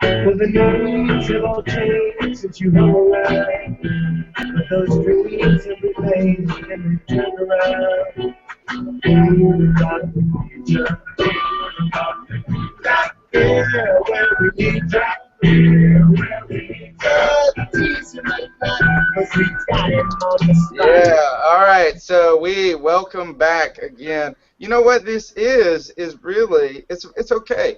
Well, the needs have all changed since you hung around. But those dreams have remained and they turn around. Who got the future? Yeah, where we need that. Yeah, where we need that. Teasing like that, 'cause we got it on the spot. Yeah, all right. So we welcome back again. You know what this is really it's okay.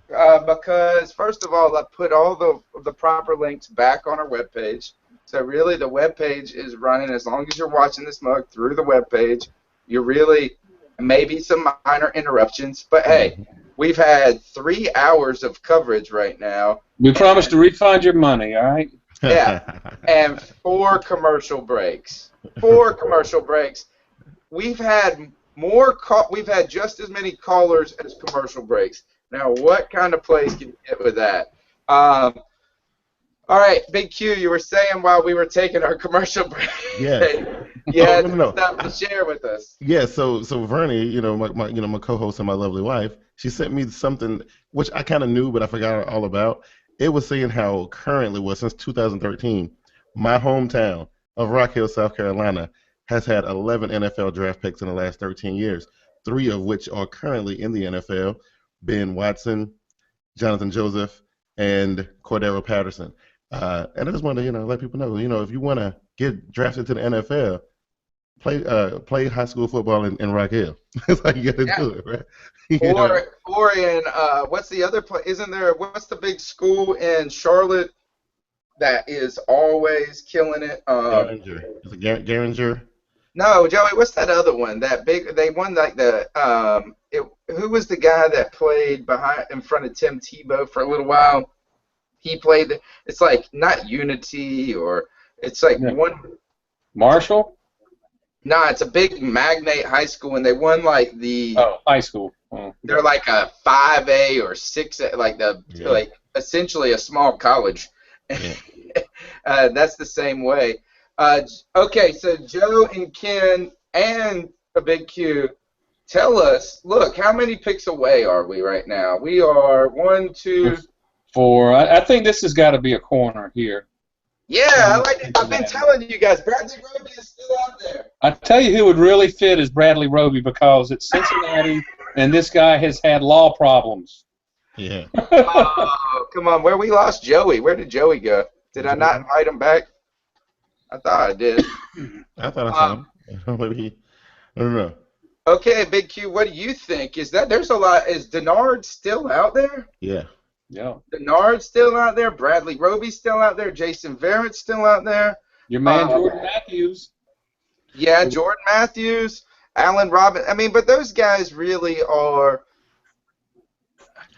Because first of all, I put all the proper links back on our webpage. So really, the webpage is running as long as you're watching this mug through the webpage. You're really maybe some minor interruptions, but hey, we've had 3 hours of coverage right now. We promise to refund your money, all right? Yeah, and 4 commercial breaks. 4 commercial breaks. We've had we've had just as many callers as commercial breaks. Now, what kind of place can you get with that? All right, Big Q, you were saying while we were taking our commercial break, you had stuff to share with us. Yeah, so Vernie, my co-host and my lovely wife, she sent me something which I kind of knew, but I forgot all about. It was saying how currently, since 2013, my hometown of Rock Hill, South Carolina, has had 11 NFL draft picks in the last 13 years, 3 of which are currently in the NFL. Ben Watson, Jonathan Joseph, and Cordero Patterson. And I just want to, let people know, if you want to get drafted to the NFL, play high school football in Rock Hill. That's how you got to do it, right? Or in what's the other place? Isn't there? What's the big school in Charlotte that is always killing it? Garinger. Is it Garinger? No, Joey. What's that other one? That big? They won like the. Who was the guy that played in front of Tim Tebow for a little while? He played. It's like not Unity or it's like one. Marshall? No, it's a big magnate high school, and they won like the. Oh, high school. Oh. They're like a 5A or 6A, like essentially a small college. Yeah. That's the same way. Okay, so Joe and Ken and a Big Q, tell us. Look, how many picks away are we right now? We are 1, 2, 4. I think this has got to be a corner here. Yeah, I like it. I've been telling you guys, Bradley Roby is still out there. I tell you who would really fit is Bradley Roby because it's Cincinnati, and this guy has had law problems. Yeah. Oh, come on. Where we lost Joey? Where did Joey go? Did I not invite him back? I thought I did. I thought I saw him. I don't know. Okay, Big Q, what do you think? Is Denard still out there? Yeah. Yeah. Denard's still out there. Bradley Roby's still out there. Jason Verrett's still out there. Your man Jordan Matthews. Yeah, Jordan Matthews, Allen Robinson. I mean, but those guys really are,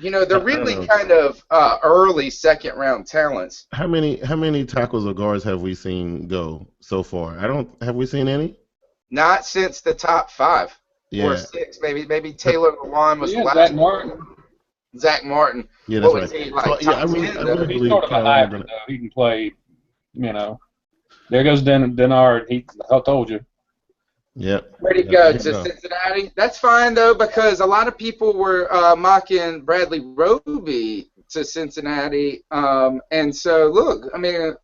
they're really kind of early second-round talents. How many tackles or guards have we seen go so far? Have we seen any? Not since the top 5 or 6. Maybe Taylor Lewan was last. Zach Martin. Yeah, that's what right. Was he, like, I really he's sort of a hybrid, though. He can play, There goes Denard. I told you. Yep. Where'd he go? To Cincinnati? That's fine, though, because a lot of people were mocking Bradley Roby to Cincinnati. And so, look, I mean,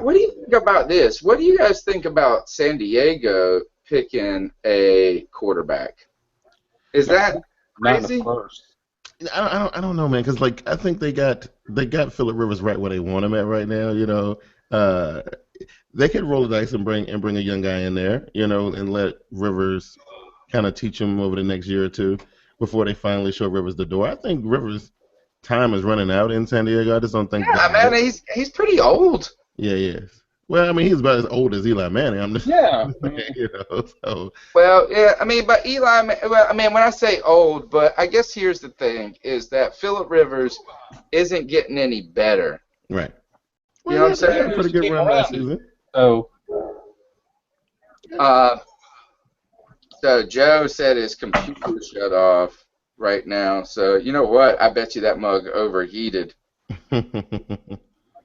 what do you think about this? What do you guys think about San Diego picking a quarterback? Is that crazy? Not the first. I don't know, man, because I think they got Phillip Rivers right where they want him at right now. They could roll the dice and bring a young guy in there, and let Rivers kind of teach him over the next year or two before they finally show Rivers the door. I think Rivers' time is running out in San Diego. I just don't think. Yeah, man, he's pretty old. Yeah, he is. Well, I mean, he's about as old as Eli Manning. I'm just, yeah. So. Well, yeah, I mean, but when I say old, but I guess here's the thing, is that Phillip Rivers isn't getting any better. Right. You know what I'm saying? Pretty good run last season. So. So Joe said his computer shut off right now. So you know what? I bet you that mug overheated.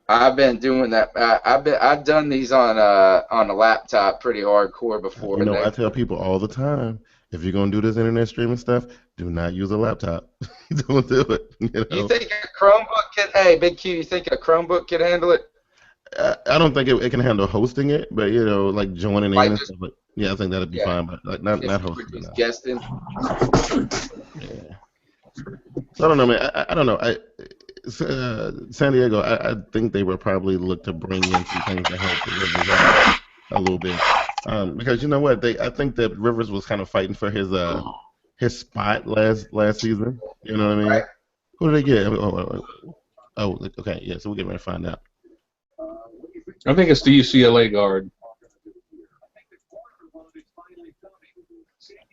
I've been doing that. I've done these on a laptop pretty hardcore before. I tell people all the time, if you're gonna do this internet streaming stuff, do not use a laptop. Don't do it. You think a Chromebook could? Hey, Big Q, you think a Chromebook could handle it? I don't think it can handle hosting it, but like joining in Like and just stuff. But yeah, I think that'd be fine. But like not if hosting we're it. just No. guessing. Yeah. So I don't know, man. I don't know. San Diego, I think they would probably look to bring in some things to help the Rivers out a little bit. Because you know what, I think that Rivers was kind of fighting for his spot last season. You know what I mean? Who did they get? Okay, yeah. So we're getting ready to find out. I think it's the UCLA guard.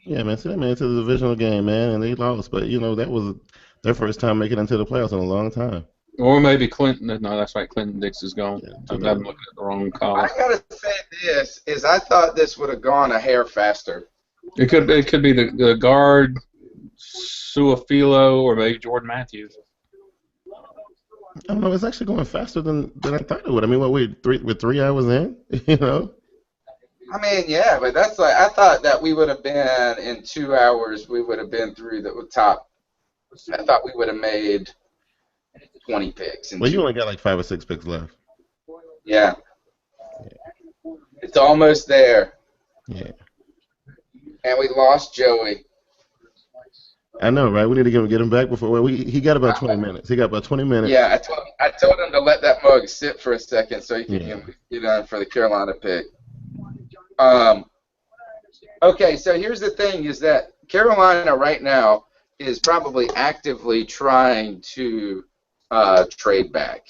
Yeah, man. See, they made it to the divisional game, man, and they lost. But that was their first time making it into the playoffs in a long time. Or maybe Clinton. No, that's right. Clinton Dix is gone. Yeah, I'm looking at the wrong column. I gotta say this is I thought this would have gone a hair faster. It could be the guard, Suafilo, or maybe Jordan Matthews. I don't know. It's actually going faster than I thought it would. I mean, we're 3 hours in, I mean, yeah, but that's like I thought that we would have been in 2 hours. We would have been through the top. I thought we would have made 20 picks. Well, you only got like 5 or 6 picks left. Yeah. It's almost there. Yeah. And we lost Joey. I know, right? We need to get him back before he got about 20 minutes. He got about 20 minutes. Yeah, I told him to let that mug sit for a second so he can get on for the Carolina pick. Okay, so here's the thing: is that Carolina right now is probably actively trying to trade back.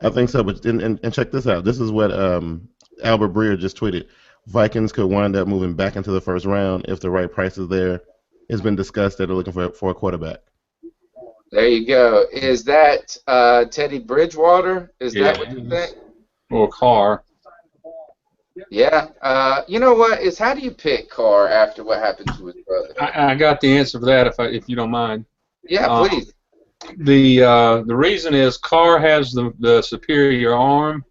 I think so, but and check this out. This is what Albert Breer just tweeted. Vikings could wind up moving back into the first round if the right price is there. It's been discussed that they're looking for a quarterback. There you go. Is that Teddy Bridgewater? Is that what you think? Or Carr. Yeah. You know what? How do you pick Carr after what happened to his brother? I got the answer for that if you don't mind. Yeah, please. The reason is Carr has the superior arm,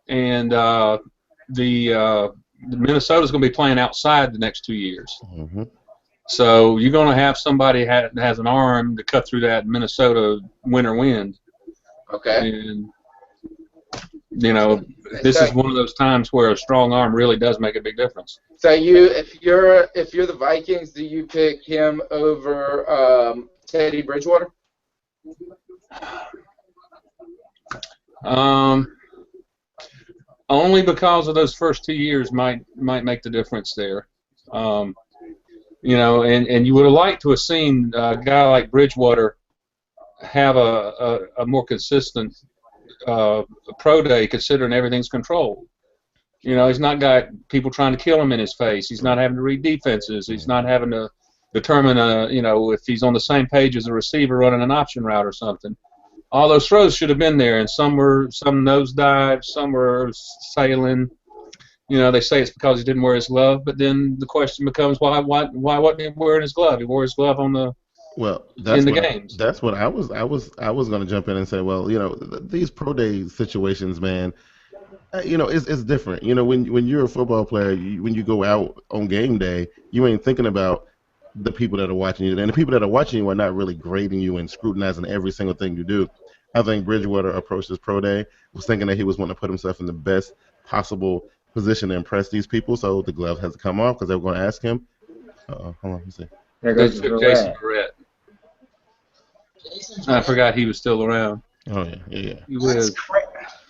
and the Minnesota's going to be playing outside the next 2 years. Mm-hmm. So you're going to have somebody that has an arm to cut through that Minnesota winter wind. Okay. And this is one of those times where a strong arm really does make a big difference. So if you're the Vikings, do you pick him over Teddy Bridgewater? Only because of those first 2 years might make the difference there. And you would have liked to have seen a guy like Bridgewater have a more consistent pro day, considering everything's controlled. He's not got people trying to kill him in his face. He's not having to read defenses. He's not having to determine, if he's on the same page as a receiver running an option route or something. All those throws should have been there, and some nosedives, some were sailing. They say it's because he didn't wear his glove, but then the question becomes why wasn't he wearing his glove? He wore his glove in the games. That's what I was going to jump in and say. Well, these pro day situations, man. It's different. When you're a football player, when you go out on game day, you ain't thinking about the people that are watching you, and the people that are watching you are not really grading you and scrutinizing every single thing you do. I think Bridgewater approached his pro day was thinking that he was wanting to put himself in the best possible position to impress these people, so the glove has to come off because they were going to ask him. Hold on, let me see. There goes Jason Barrett. I forgot he was still around. Oh yeah. He was.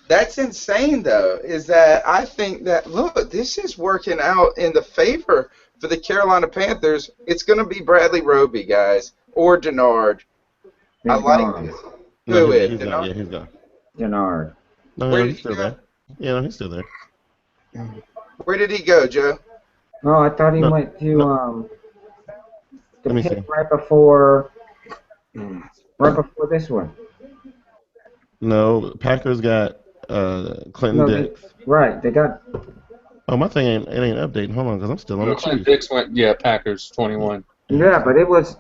That's insane, though. Is that I think that look, this is working out in the favor for the Carolina Panthers. It's going to be Bradley Roby, guys, or Denard. I like this. Who is? He's gone. Yeah, he's gone. Denard. No, he's still there. Yeah, he's still there. Where did he go, Joe? Oh, I thought he went to the pick see. right before this one. No, Packers got Clinton Dix. Right, they got. Oh, my thing ain't updating. Hold on, because I'm still on the Clinton Chiefs. Dix went, Packers 21. Yeah, but it was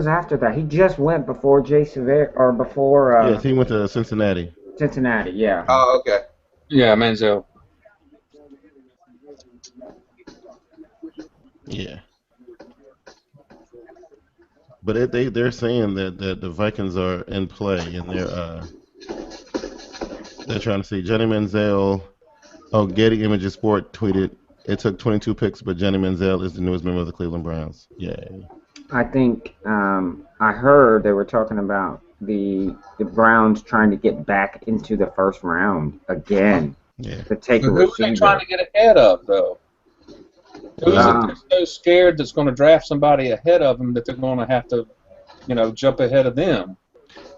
after that. He just went before before. Yes, he went to Cincinnati. Cincinnati, yeah. Oh, okay. Yeah, Manziel. Yeah. But they're saying that the Vikings are in play, and they're trying to see Johnny Manziel. Oh, Getty Images Sport tweeted, it took 22 picks, but Johnny Manziel is the newest member of the Cleveland Browns. Yay. I think I heard they were talking about the Browns trying to get back into the first round again to take a Who are they trying receiver. to get ahead of, though? Who is it that's so scared that's going to draft somebody ahead of them that they're going to have to, jump ahead of them?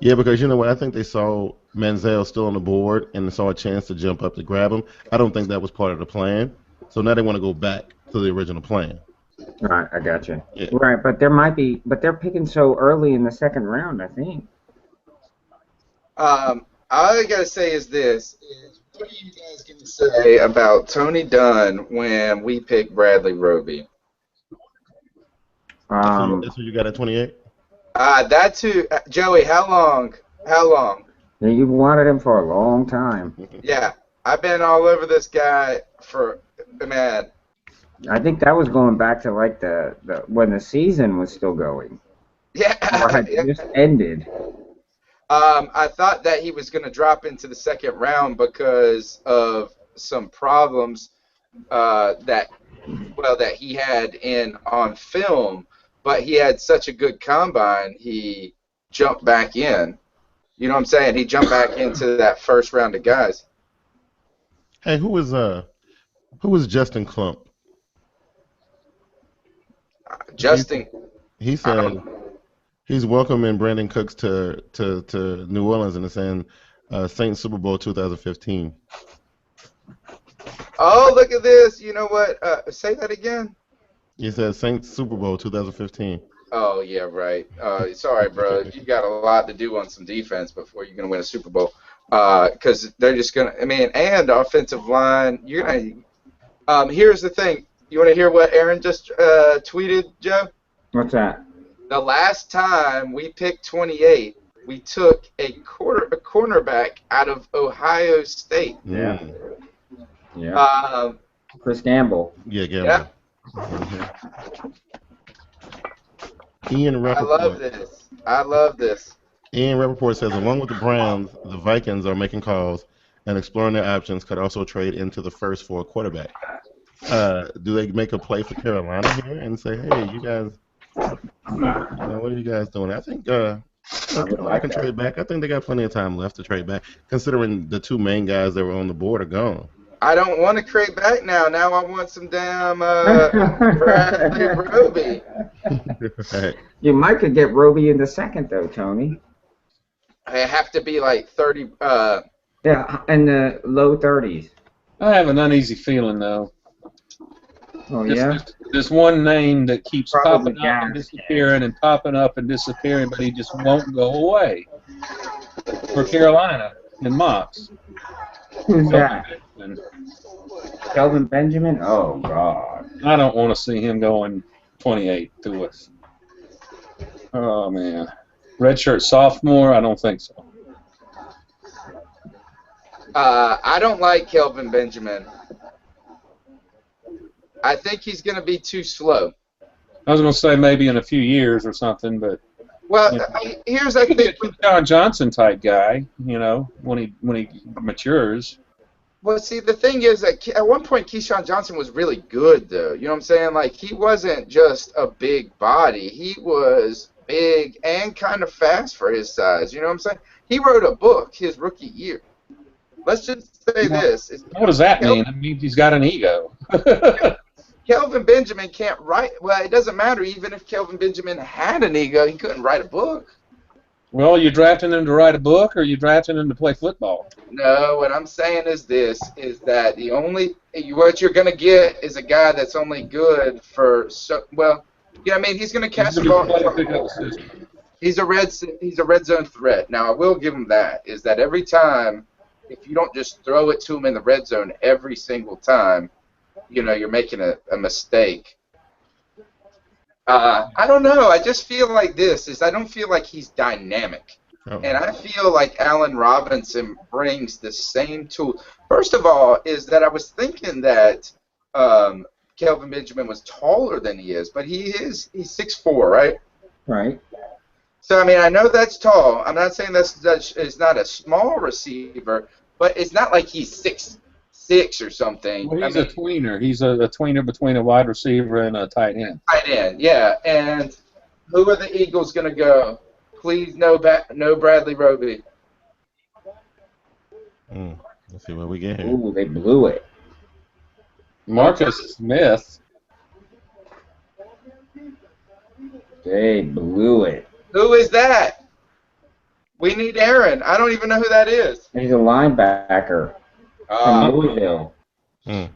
Yeah, because you know what? I think they saw Manziel still on the board and saw a chance to jump up to grab him. I don't think that was part of the plan. So now they want to go back to the original plan. Right, I got you. Yeah. Right, but they're picking so early in the second round, I think. All I gotta say is this: what are you guys gonna say about Tony Dunn when we pick Bradley Roby? That's who you got at 28? That too, Joey. How long? How long? You wanted him for a long time. Yeah, I've been all over this guy for man. I think that was going back to like the when the season was still going. Yeah. Or had just ended. I thought that he was going to drop into the second round because of some problems that he had on film, but he had such a good combine, he jumped back in. You know what I'm saying? He jumped back into that first round of guys. Hey, who was Justin Klump? Justin. He said he's welcoming Brandon Cooks to New Orleans and it's saying Saints Super Bowl 2015. Oh, look at this. You know what? Say that again. He said Saints Super Bowl 2015. Oh, yeah, right. Sorry, bro. You got a lot to do on some defense before you're going to win a Super Bowl. Because they're just going to, and offensive line. You're going to, here's the thing. You want to hear what Aaron just tweeted, Joe? What's that? The last time we picked 28, we took a cornerback out of Ohio State. Yeah. Yeah. Chris Gamble. Yeah, Gamble. Yeah. Mm-hmm. Ian Rappaport. I love this. Ian Rappaport says, along with the Browns, the Vikings are making calls and exploring their options, could also trade into the first for a quarterback. Do they make a play for Carolina here and say, hey, you guys, what are you guys doing? I think I can trade back. I think they got plenty of time left to trade back, considering the two main guys that were on the board are gone. I don't want to trade back now. Now I want some damn Bradley Roby. Right. You might could get Roby in the second, though, Tony. I have to be like 30. Yeah, in the low 30s. I have an uneasy feeling, though. Oh, yeah? There's one name that keeps Probably popping up and disappearing and popping up and disappearing, but he just won't go away. For Carolina and Mox. Who's that? Kelvin Benjamin? Oh, God. I don't want to see him going 28 to us. Oh, man. Redshirt sophomore? I don't think so. I don't like Kelvin Benjamin. I think he's going to be too slow. I was going to say maybe in a few years or something, but well, here's I think John Johnson type guy, when he matures. Well, see, the thing is that at one point Keyshawn Johnson was really good, though. You know what I'm saying? Like, he wasn't just a big body. He was big and kind of fast for his size. You know what I'm saying? He wrote a book his rookie year. Let's just say this. What does that mean? It means he's got an ego. Kelvin Benjamin can't write. Well, it doesn't matter. Even if Kelvin Benjamin had an ego, he couldn't write a book. Well, you drafting him to write a book, or you drafting him to play football? No, what I'm saying is this: is that what you're gonna get is a guy that's only good for he's gonna catch the ball. He's a red zone threat. Now, I will give him that. Is that every time, if you don't just throw it to him in the red zone every single time, you're making a mistake. I don't know. I just feel like I don't feel like he's dynamic. Oh. And I feel like Allen Robinson brings the same tool. First of all, is that I was thinking that Kelvin Benjamin was taller than he is, but he's 6'4", right? Right. So I mean, I know that's tall. I'm not saying that's is not a small receiver, but it's not like he's 6'6" or something. Well, he's a tweener. He's a tweener between a wide receiver and a tight end. Tight end, yeah. And who are the Eagles going to go? Please, no Bradley Roby. Let's see what we get here. Ooh, they blew it. Marcus Smith. They blew it. Who is that? We need Aaron. I don't even know who that is. He's a linebacker from Louisville. I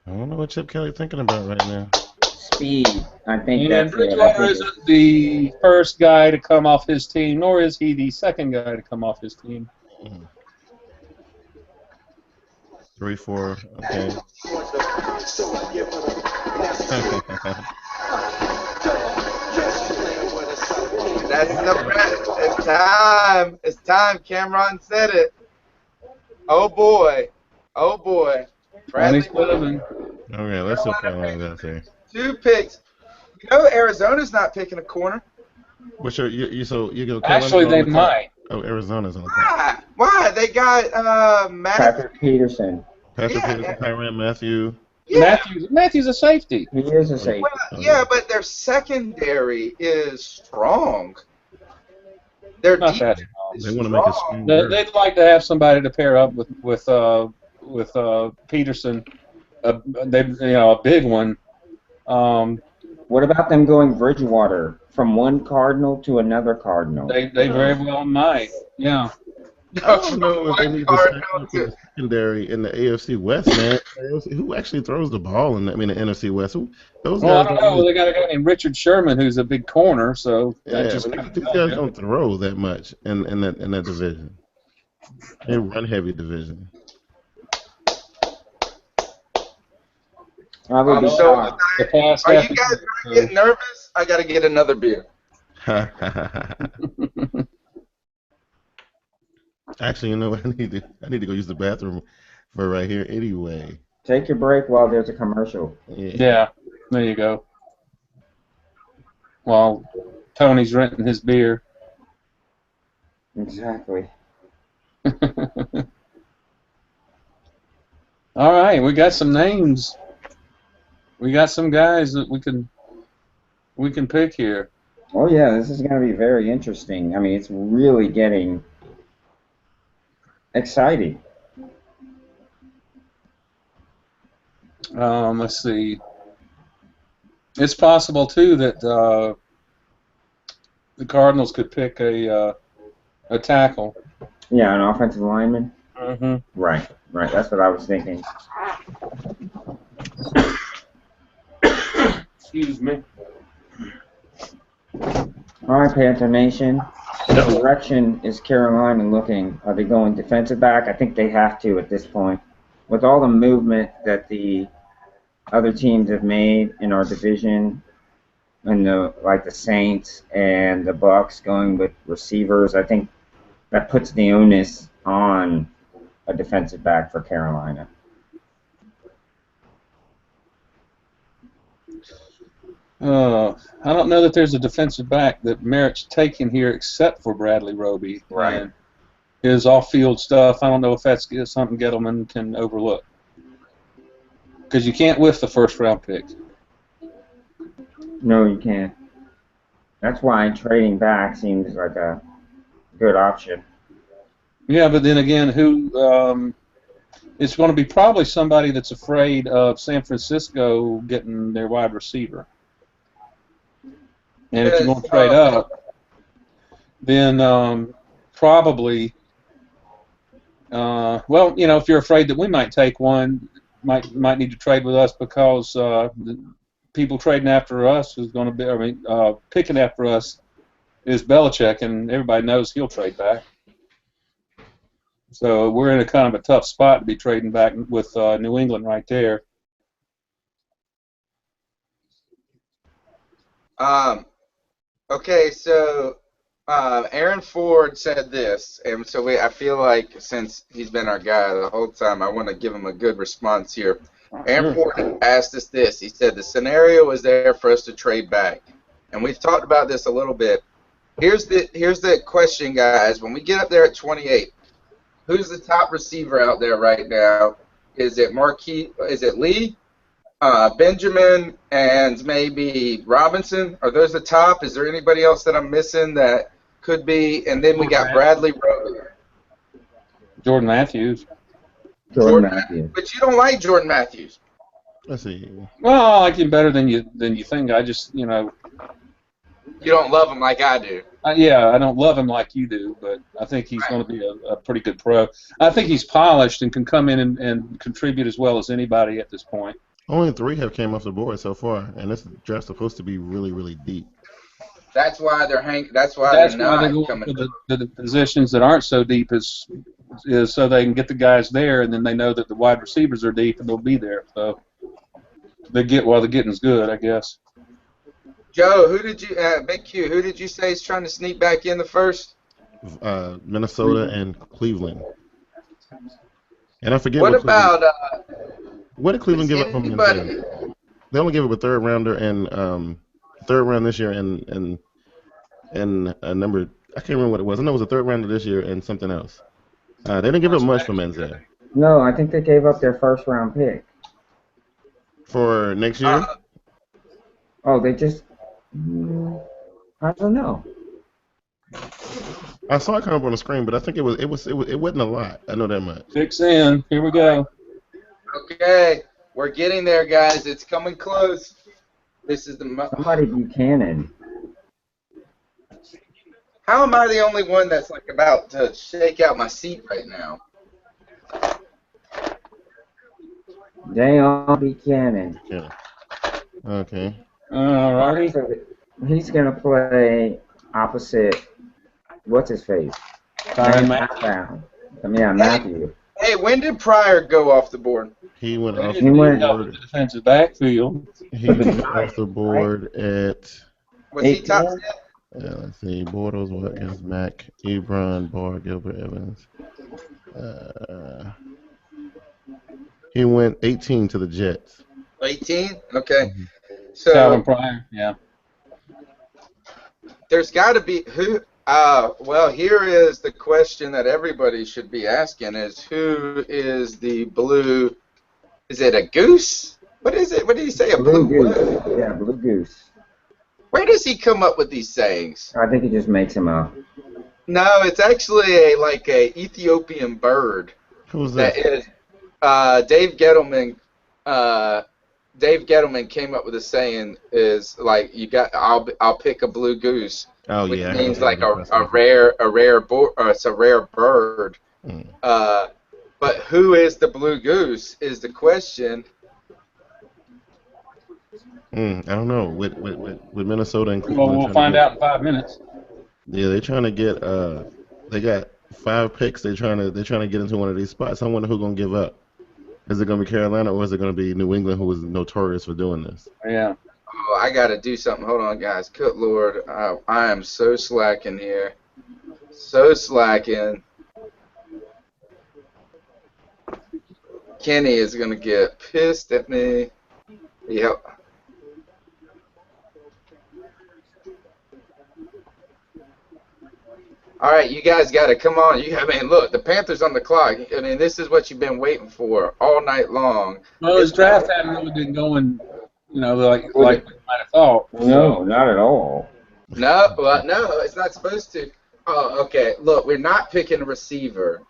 don't know what Chip Kelly's thinking about right now. Speed. I think And that's Bridgewater it. isn't the first guy to come off his team, nor is he the second guy to come off his team. 3-4. Okay. That's it's time. It's time. Cameron said it. Oh boy. Oh boy. Bradley Roby. Okay, let's see what Carolina does here. 2 picks. You know Arizona's not picking a corner. What's your so you go? Actually, they might. Oh, Arizona's on the clock. Why? They got Patrick Peterson. Patrick Peterson, Tyrann Mathieu. Yeah. Matthew's a safety. He is a safety. Well, yeah, but their secondary is strong. Their Not that defense strong. is They want to make a strong. swing. They'd like to have somebody to pair up with Peterson. A big one. What about them going Bridgewater from one Cardinal to another Cardinal? They very well might. Yeah. I don't know if they need to stack up the secondary in the AFC West, man. Who actually throws the ball in the NFC West? Those Well, I guys don't know. They got a guy named Richard Sherman who's a big corner, so that just these guys don't throw that much in that division. They run heavy division. I would be shocked. Are you guys getting nervous? I got to get another beer. Actually, you know what? I need to go use the bathroom for right here anyway. Take your break while there's a commercial. Yeah, there you go. While Tony's renting his beer. Exactly. All right, we got some names. We got some guys that we can pick here. Oh yeah, this is going to be very interesting. I mean, it's really getting exciting. Let's see. It's possible too that the Cardinals could pick a tackle. Yeah, an offensive lineman. Mm-hmm. Right. That's what I was thinking. Excuse me. All right, Panther Nation. What direction is Carolina looking? Are they going defensive back? I think they have to at this point. With all the movement that the other teams have made in our division, and the Saints and the Bucks going with receivers, I think that puts the onus on a defensive back for Carolina. I don't know that there's a defensive back that merits taking here except for Bradley Roby. Right. And his off-field stuff, I don't know if that's something Gettleman can overlook. Because you can't whiff the first-round pick. No, you can't. That's why trading back seems like a good option. Yeah, but then again, it's going to be probably somebody that's afraid of San Francisco getting their wide receiver. And if you're going to trade up, then probably, if you're afraid that we might take one, might need to trade with us because the people trading after us is going to be, picking after us is Belichick, and everybody knows he'll trade back. So we're in a kind of a tough spot to be trading back with New England right there. Okay, so Aaron Ford said this, and so I feel like since he's been our guy the whole time, I want to give him a good response here. Aaron Ford asked us this. He said, the scenario is there for us to trade back. and we've talked about this a little bit. Here's the question, guys. When we get up there at 28, who's the top receiver out there right now? Is it Marquis? Is it Lee, Benjamin, and maybe Robinson? Are those the top? Is there anybody else that I'm missing that could be? And then we got Bradley Roby. Jordan Matthews. Jordan Matthews. But you don't like Jordan Matthews. Let's see. Well, I like him better than you think. I just, You don't love him like I do. Yeah, I don't love him like you do, but I think he's going to be a pretty good pro. I think he's polished and can come in and contribute as well as anybody at this point. Only 3 have came off the board so far, and this draft's supposed to be really, really deep. That's why they're That's why they're going coming. to the positions that aren't so deep is so they can get the guys there, and then they know that the wide receivers are deep and they'll be there. So they get while the getting's good, I guess. Joe, Big Q, who did you say is trying to sneak back in the first? Minnesota and Cleveland. And I forget What about what did Cleveland give up from anybody? They only gave up a third rounder and third round this year and a number, I can't remember what it was. I know it was a third rounder this year and something else. They didn't give up much for Manziel. No, I think they gave up their first round pick. For next year? They just, I don't know. I saw it come up on the screen, but I think it wasn't a lot. I know that much. Fix in. Here we go. Okay, we're getting there, guys. It's coming close. This is Somebody Buchanan. How am I the only one that's like about to shake out my seat right now? Dayon Buchanan. Yeah. Okay. All right. He's gonna play opposite. What's his face? Matthew. Hey, when did Pryor go off the board? He went off He went the defensive backfield. He went off the board at. Was he top 10? Let's see. Bortles, Watkins, Mack, Ebron, Barr, Gilbert, Evans. He went 18 to the Jets. 18? Okay. Mm-hmm. So Calvin Pryor, yeah. There's got to be who. Well, here is the question that everybody should be asking: is who is the blue? Is it a goose? What is it? What did he say? A blue goose. what? Yeah, blue goose. Where does he come up with these sayings? I think he just makes them up. No, it's actually like a Ethiopian bird. Who's that? That is Dave Gettleman. Dave Gettleman came up with a saying is like I'll pick a blue goose. Oh which yeah. means like a rare it's a rare bird. Mm. But who is the blue goose is the question. I don't know. With Minnesota and Well, Cleveland. we'll find out in 5 minutes. Yeah, they're trying to get. They got 5 picks. They're trying to get into one of these spots. I wonder who's gonna give up. Is it gonna be Carolina or is it gonna be New England, who was notorious for doing this? Yeah. Oh, I gotta do something. Hold on, guys. Good Lord, I am so slacking here. So slacking. Kenny is gonna get pissed at me. Yep. All right, you guys got to come on. Look, the Panthers on the clock. I mean, this is what you've been waiting for all night long. Well, his draft hadn't really been going, like we might have thought. No, not at all. No, it's not supposed to. Oh, okay. Look, we're not picking a receiver.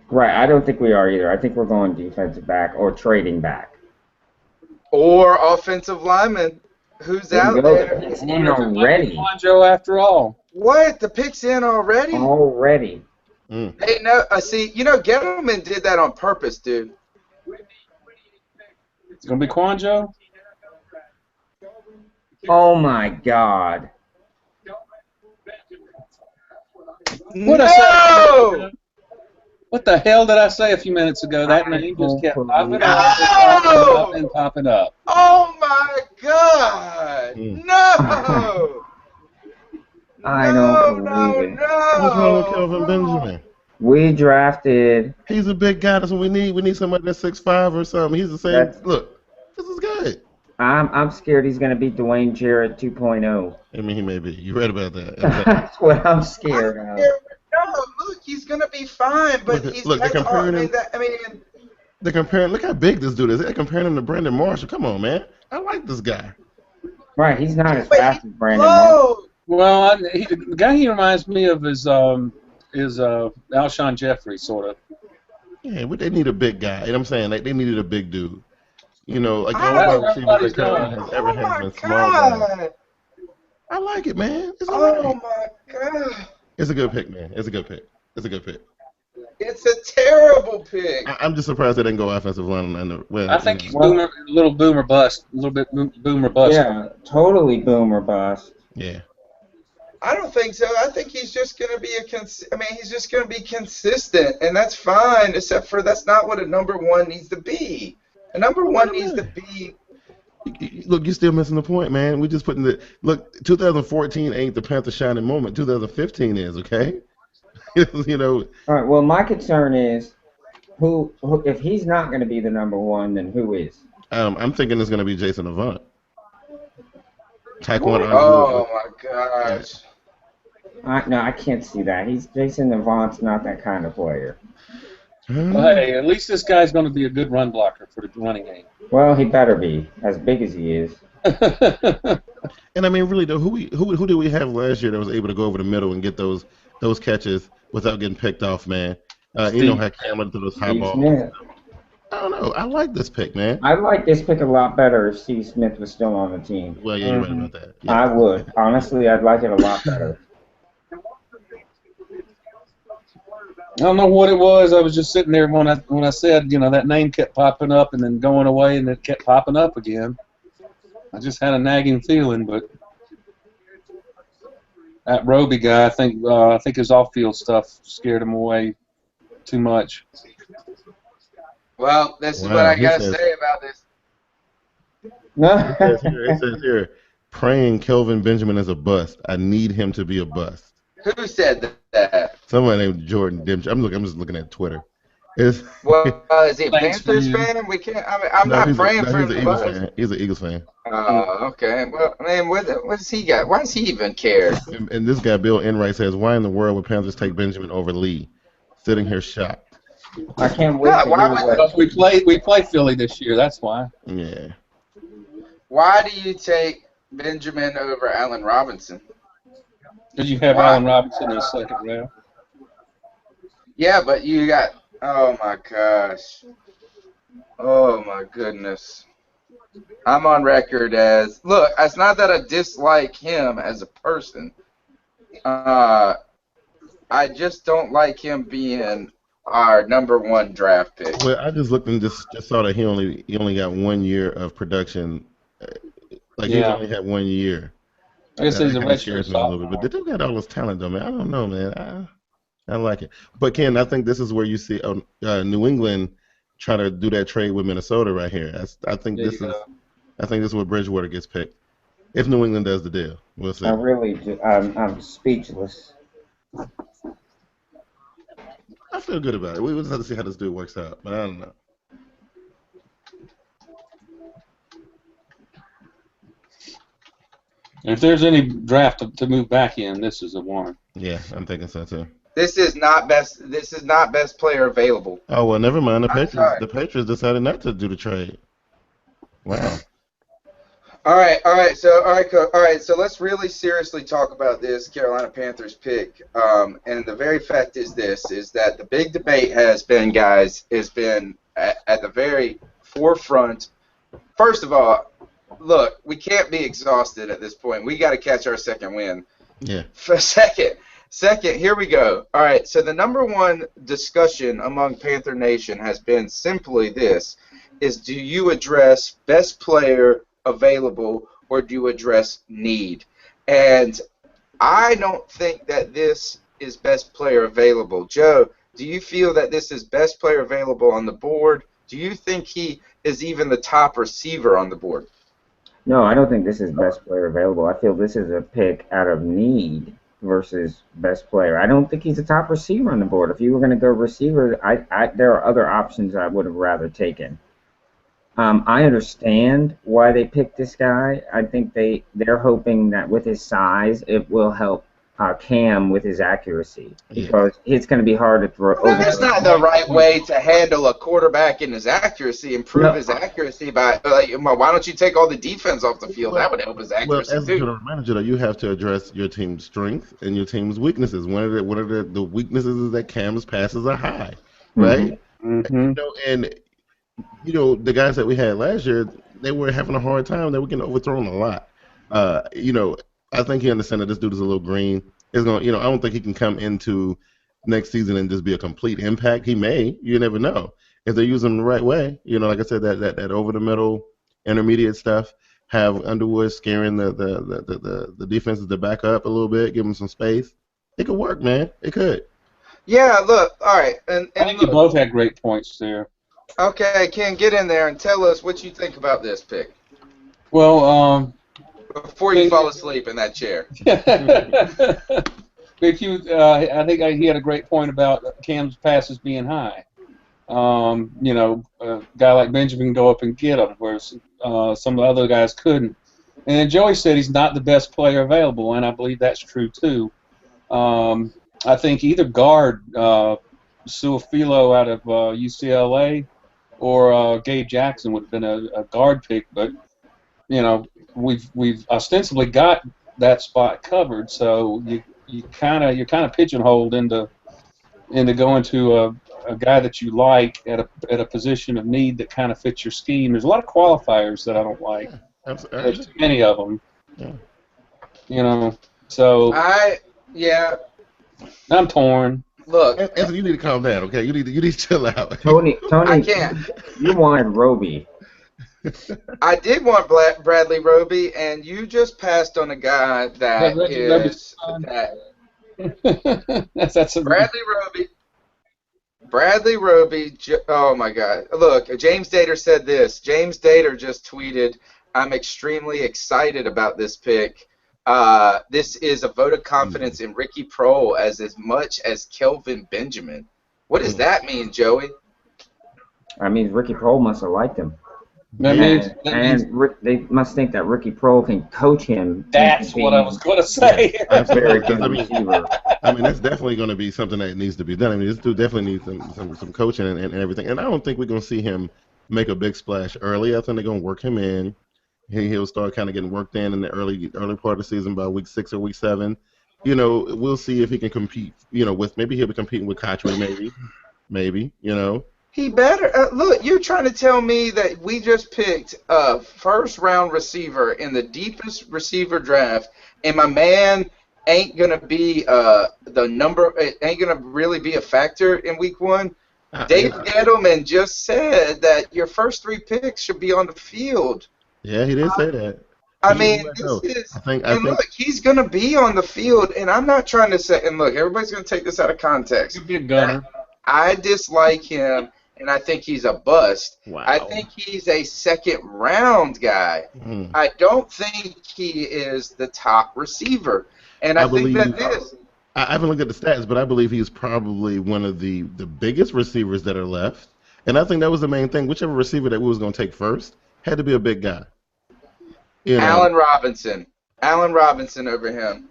Right, I don't think we are either. I think we're going defensive back or trading back. Or offensive lineman. Who's out there? It's in already. Joe, after all. What? The pick's in already? Already. Mm. Hey, no, see, Gettleman did that on purpose, dude. It's going to be Quanjo? Oh, my God. No! What the hell did I say a few minutes ago? That name just kept popping up and popping up. Oh, my God! Mm. No! I don't believe it. What's wrong with Kelvin Benjamin? We drafted. He's a big guy. That's what we need. We need somebody that's 6'5" or something. He's the same. Look, this is good. I'm scared he's going to be Dwayne Jarrett 2.0. I mean, he may be. You read about that. That's what I'm scared of. No, look, he's gonna be fine, but Look, they're comparing him. I mean, They're comparing. Look how big this dude is. They're comparing him to Brandon Marshall. Come on, man. I like this guy. Right, he's not as but fast he's as Brandon Marshall. slow. Well, the guy he reminds me of is Alshon Jeffrey, sort of. Yeah, but they need a big guy. You know what I'm saying? Like, they needed a big dude. You know, like all I of our receivers that Carolina has ever had been small guys. I like it, man. It's all right. Oh my god. It's a good pick, man. It's a good pick. It's a good pick. It's a terrible pick. I'm just surprised they didn't go offensive line. I think he's a little boomer bust, a little bit boomer bust. Yeah, totally boomer bust. Yeah. I don't think so. I think he's just going to be he's just going to be consistent, and that's fine, except for that's not what a number one needs to be. A number one needs to be. Look, you're still missing the point, man. We just putting 2014 ain't the Panther shining moment. 2015 is, okay? You know. All right. Well, my concern is, who if he's not going to be the number one, then who is? I'm thinking it's going to be Jason Avant. Taekwondo. Oh my gosh. No, I can't see that. Jason Avant's not that kind of player. Well, hey, at least this guy's going to be a good run blocker for the running game. Well, he better be, as big as he is. And I mean, really, though, who did we have last year that was able to go over the middle and get those catches without getting picked off, man? You know how Cameron threw those high balls. Smith. I don't know. I like this pick, man. I'd like this pick a lot better if Steve Smith was still on the team. Well, yeah, you're right about that. Yeah. I would. Honestly, I'd like it a lot better. I don't know what it was. I was just sitting there when I said, that name kept popping up and then going away, and it kept popping up again. I just had a nagging feeling, but that Roby guy, I think his off-field stuff scared him away too much. Well, this is what I got to say about this. It says here, praying Kelvin Benjamin is a bust. I need him to be a bust. Who said that? Someone named Jordan Dimch. I'm just looking at Twitter. Is he a Panthers fan? We can't. I'm not praying for him. He's an Eagles fan. Oh, okay. Well, man, what does he got? Why does he even care? And this guy, Bill Enright, says, "Why in the world would Panthers take Benjamin over Lee?" Sitting here shocked. I can't wait to we play Philly this year. That's why. Yeah. Why do you take Benjamin over Allen Robinson? Did you have Allen Robinson in the second round? Yeah, but you got. Oh my gosh. Oh my goodness. I'm on record as look. It's not that I dislike him as a person. I just don't like him being our number one draft pick. Well, I just looked and just saw that he only got 1 year of production. He only had 1 year. I guess he's a redshirt sophomore. But they do got all this talent, though, man. I don't know, man. I like it. But Ken, I think this is where you see New England try to do that trade with Minnesota right here. I think this is where Bridgewater gets picked. If New England does the deal, we'll see. I really do. I'm speechless. I feel good about it. We'll just have to see how this dude works out, but I don't know. If there's any draft to move back in, this is the one. Yeah, I'm thinking so too. This is not best player available. Oh well, never mind. The Patriots decided not to do the trade. Wow. All right. So let's really seriously talk about this Carolina Panthers pick. And the very fact is that the big debate has been at the very forefront. First of all, look, we can't be exhausted at this point. We got to catch our second win. Yeah. For second, here we go. All right, so the number one discussion among Panther Nation has been simply this, is do you address best player available or do you address need? And I don't think that this is best player available. Joe, do you feel that this is best player available on the board? Do you think he is even the top receiver on the board? No, I don't think this is best player available. I feel this is a pick out of need versus best player. I don't think he's a top receiver on the board. If you were going to go receiver, there are other options I would have rather taken. I understand why they picked this guy. I think they're hoping that with his size, it will help Cam with his accuracy because it's going to be hard to throw. No, that's not the right way to handle a quarterback in his accuracy. Improve his accuracy by why don't you take all the defense off the field? That would help his accuracy as a too. general manager, though, you have to address your team's strength and your team's weaknesses. One of the weaknesses is that Cam's passes are high, right? And the guys that we had last year, they were having a hard time. They were getting overthrown a lot. I think he understands that this dude is a little green. It's going, I don't think he can come into next season and just be a complete impact. He may. You never know if they use him the right way. Like I said, that over the middle, intermediate stuff. Have Underwood scaring the defenses to back up a little bit, give them some space. It could work, man. It could. Yeah. Look. All right. And I think you both had great points there. Okay, Ken, get in there and tell us what you think about this pick. Well, before you fall asleep in that chair. I think he had a great point about Cam's passes being high. A guy like Benjamin can go up and get them, whereas some of the other guys couldn't. And then Joey said he's not the best player available, and I believe that's true too. I think either guard Suafilo out of UCLA or Gabe Jackson would have been a guard pick, but we've ostensibly got that spot covered, so you're kind of pigeonholed into going to a guy that you like at a position of need that kind of fits your scheme. There's a lot of qualifiers that I don't like. There's too many of them. Yeah. So I'm torn. Look, Anthony, you need to calm down, okay? You need to chill out. Tony, I can't. You wanted Roby. I did want Bradley Roby, and you just passed on a guy that is that's Bradley Roby. Oh my God! Look, James Dater said this. James Dater just tweeted, "I'm extremely excited about this pick. This is a vote of confidence in Ricky Prohl as much as Kelvin Benjamin." What does that mean, Joey? I mean, Ricky Prohl must have liked him. They must think that Ricky Prohl can coach him. That's what I was going to say. Very good receiver. I mean, that's definitely going to be something that needs to be done. I mean, this dude definitely needs some coaching and everything. And I don't think we're going to see him make a big splash early. I think they're going to work him in. He'll start kind of getting worked in the early part of the season by week 6 or week 7. We'll see if he can compete. With maybe he'll be competing with Cotchery, maybe. He better look. You're trying to tell me that we just picked a first-round receiver in the deepest receiver draft, and my man ain't gonna be ain't gonna really be a factor in week 1. Dave Gettleman just said that your first 3 picks should be on the field. Yeah, he did say that. I mean, look, he's going to be on the field, and I'm not trying to say, and look, everybody's going to take this out of context. He'll be a gunner. I dislike him, and I think he's a bust. Wow. I think he's a second-round guy. I don't think he is the top receiver, and I think that is. I haven't looked at the stats, but I believe he's probably one of the biggest receivers that are left, and I think that was the main thing. Whichever receiver that we was going to take first had to be a big guy. Allen Robinson over him.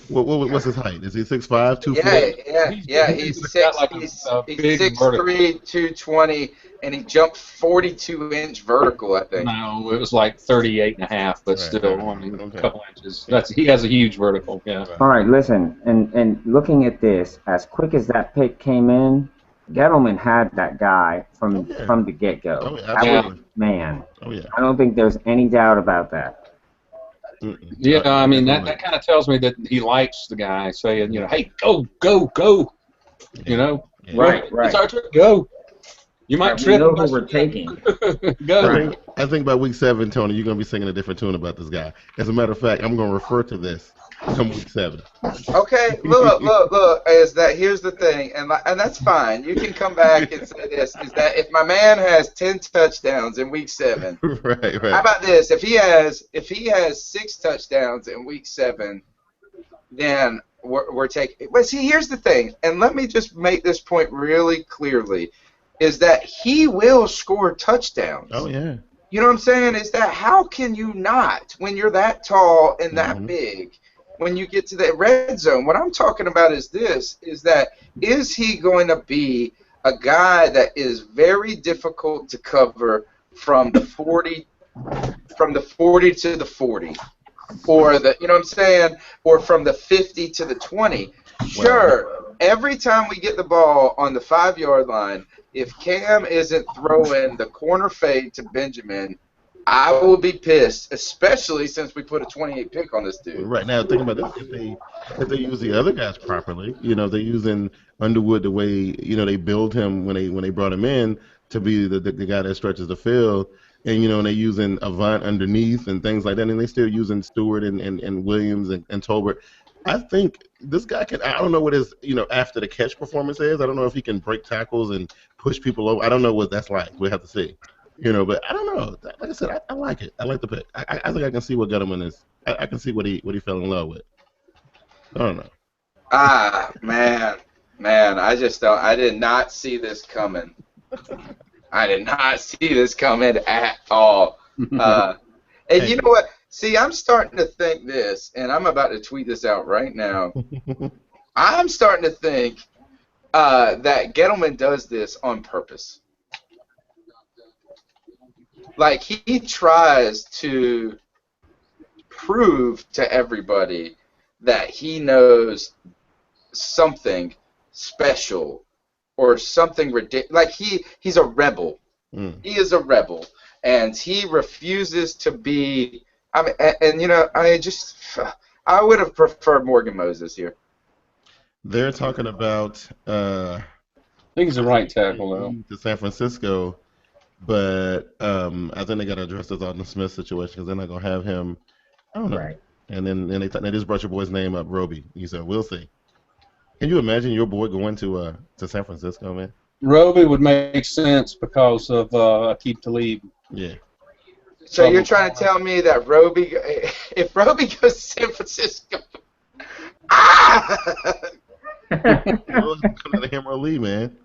What's his height? Is he 6'5", 240? Yeah. He's 6'3", 220, and he jumped 42-inch vertical, I think. No, it was like 38.5, but still, a couple inches. He has a huge vertical. Yeah. All right, listen, and looking at this, as quick as that pick came in, Gettleman had that guy from the get-go. Oh, that was man. Oh, yeah. I don't think there's any doubt about that. Yeah, I mean, that kind of tells me that he likes the guy saying, hey, go. Right. It's our turn, go. You might trip. We know who we're taking. Go. I think by week 7, Tony, you're going to be singing a different tune about this guy. As a matter of fact, I'm going to refer to this come week 7. Okay, look. Here's the thing, and that's fine. You can come back and say this: is that if my man has 10 touchdowns in week 7, right. How about this? If he has 6 touchdowns in week 7, then we're taking. But see, here's the thing, and let me just make this point really clearly. is that he will score touchdowns. Oh yeah. You know what I'm saying? Is that how can you not, when you're that tall and that big, when you get to the red zone? What I'm talking about is this, is that is he going to be a guy that is very difficult to cover from the 40 to the 40, or the, you know what I'm saying, or from the 50 to the 20? Sure, every time we get the ball on the 5-yard line, if Cam isn't throwing the corner fade to Benjamin, I will be pissed, especially since we put a 28 pick on this dude. Right now, think about this: if they use the other guys properly, they're using Underwood the way they build him when they brought him in to be the guy that stretches the field, and and they're using Avant underneath and things like that, and they still using Stewart and Williams and Tolbert. I think this guy can. I don't know what his after the catch performance is. I don't know if he can break tackles and push people over. I don't know what that's like. We'll have to see. But I don't know. Like I said, I like it. I like the pick. I think I can see what Gettleman is. I can see what he fell in love with. I don't know. Man, I just don't. I did not see this coming. I did not see this coming at all. And you know what? See, I'm starting to think this, and I'm about to tweet this out right now. I'm starting to think that Gettleman does this on purpose. Like, he tries to prove to everybody that he knows something special or something ridiculous. Like, he's a rebel. He is a rebel, and he refuses to be. I mean, and I would have preferred Morgan Moses here. They're talking about. I think he's a right tackle though. To San Francisco. But I think they got to address this Alden Smith situation because they're not going to have him. I don't know. Right. And then they just brought your boy's name up, Roby. You said, we'll see. Can you imagine your boy going to San Francisco, man? Roby would make sense because of Aqib Talib. Yeah. So you're trying to tell me that if Roby goes to San Francisco, Come to him or Lee, man.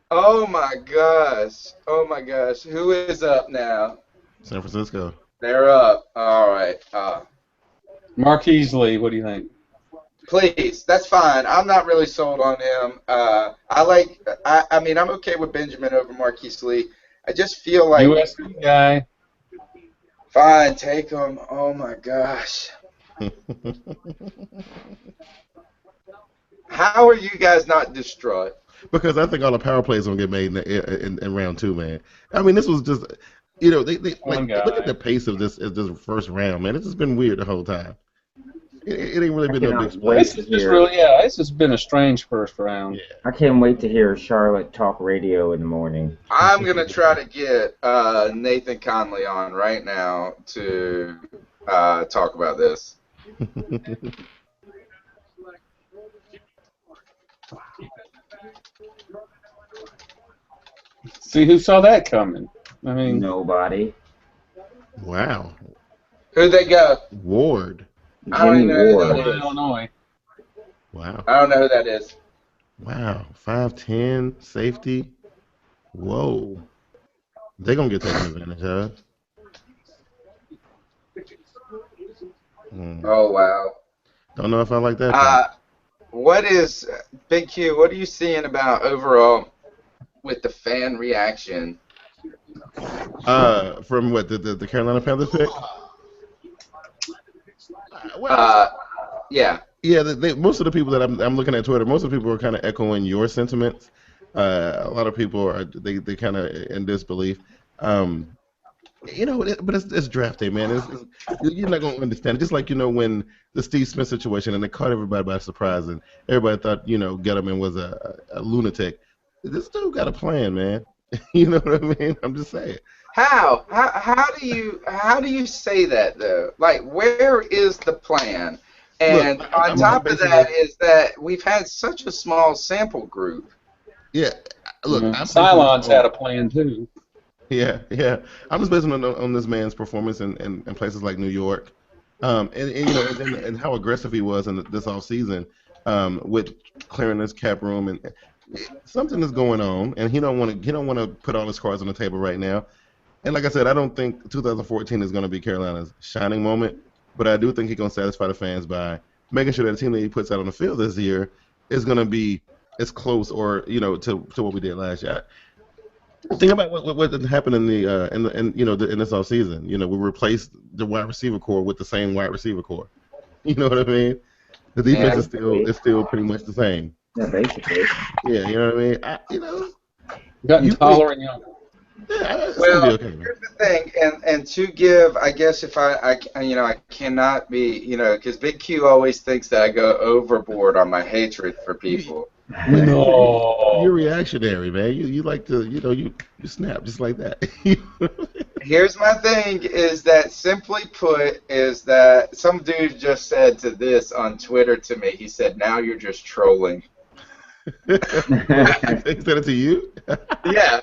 Oh my gosh. Who is up now? San Francisco. They're up. All right. Marquise Lee, what do you think? Please, that's fine. I'm not really sold on him. I mean, I'm okay with Benjamin over Marquise Lee. I just feel like USC guy. Fine, take him. Oh my gosh. How are you guys not distraught? Because I think all the power plays gonna get made in round 2, man. I mean, this was just, look at the pace of this first round, man. It's just been weird the whole time. It ain't really been no big splash. It's just been a strange first round. Yeah. I can't wait to hear Charlotte talk radio in the morning. I'm gonna try to get Nathan Conley on right now to talk about this. See, who saw that coming? I mean, nobody. Wow. Who'd they go? Ward. I don't even know who that is. Illinois. Wow. I don't know who that is. Wow. 5'10", safety. Whoa. They're going to get taken advantage of. Oh, wow. Don't know if I like that. What is, Big Q, what are you seeing about overall with the fan reaction? From what, the Carolina Panthers pick? Yeah. Yeah, most of the people that I'm looking at Twitter, most of the people are kind of echoing your sentiments. A lot of people are they kind of in disbelief. But it's draft day, man. You're not going to understand it. Just like when the Steve Smith situation and it caught everybody by surprise and everybody thought Gettleman was a lunatic. This dude got a plan, man. You know what I mean? I'm just saying. How do you say that though? Like, where is the plan? And look, on top of that is that we've had such a small sample group. Yeah, look, Cylon's had a plan too. Yeah. I'm just basing on this man's performance in places like New York, and how aggressive he was in this off season. with clearing his cap room, and something is going on, and he don't want to put all his cards on the table right now. And like I said, I don't think 2014 is going to be Carolina's shining moment, but I do think he's going to satisfy the fans by making sure that the team that he puts out on the field this year is going to be as close or to what we did last year. Think about what happened in this offseason. We replaced the wide receiver core with the same wide receiver core. You know what I mean? The defense is still pretty much the same. Yeah, basically. Yeah, you know what I mean? Gotten taller and younger. Yeah, well, okay, here's the thing, and to give, I guess if I cannot be, because Big Q always thinks that I go overboard on my hatred for people. No. You're reactionary, man. You like to, you snap just like that. Here's my thing, is that simply put, is that some dude just said to this on Twitter to me. He said, "Now you're just trolling." He said it to you? Yeah,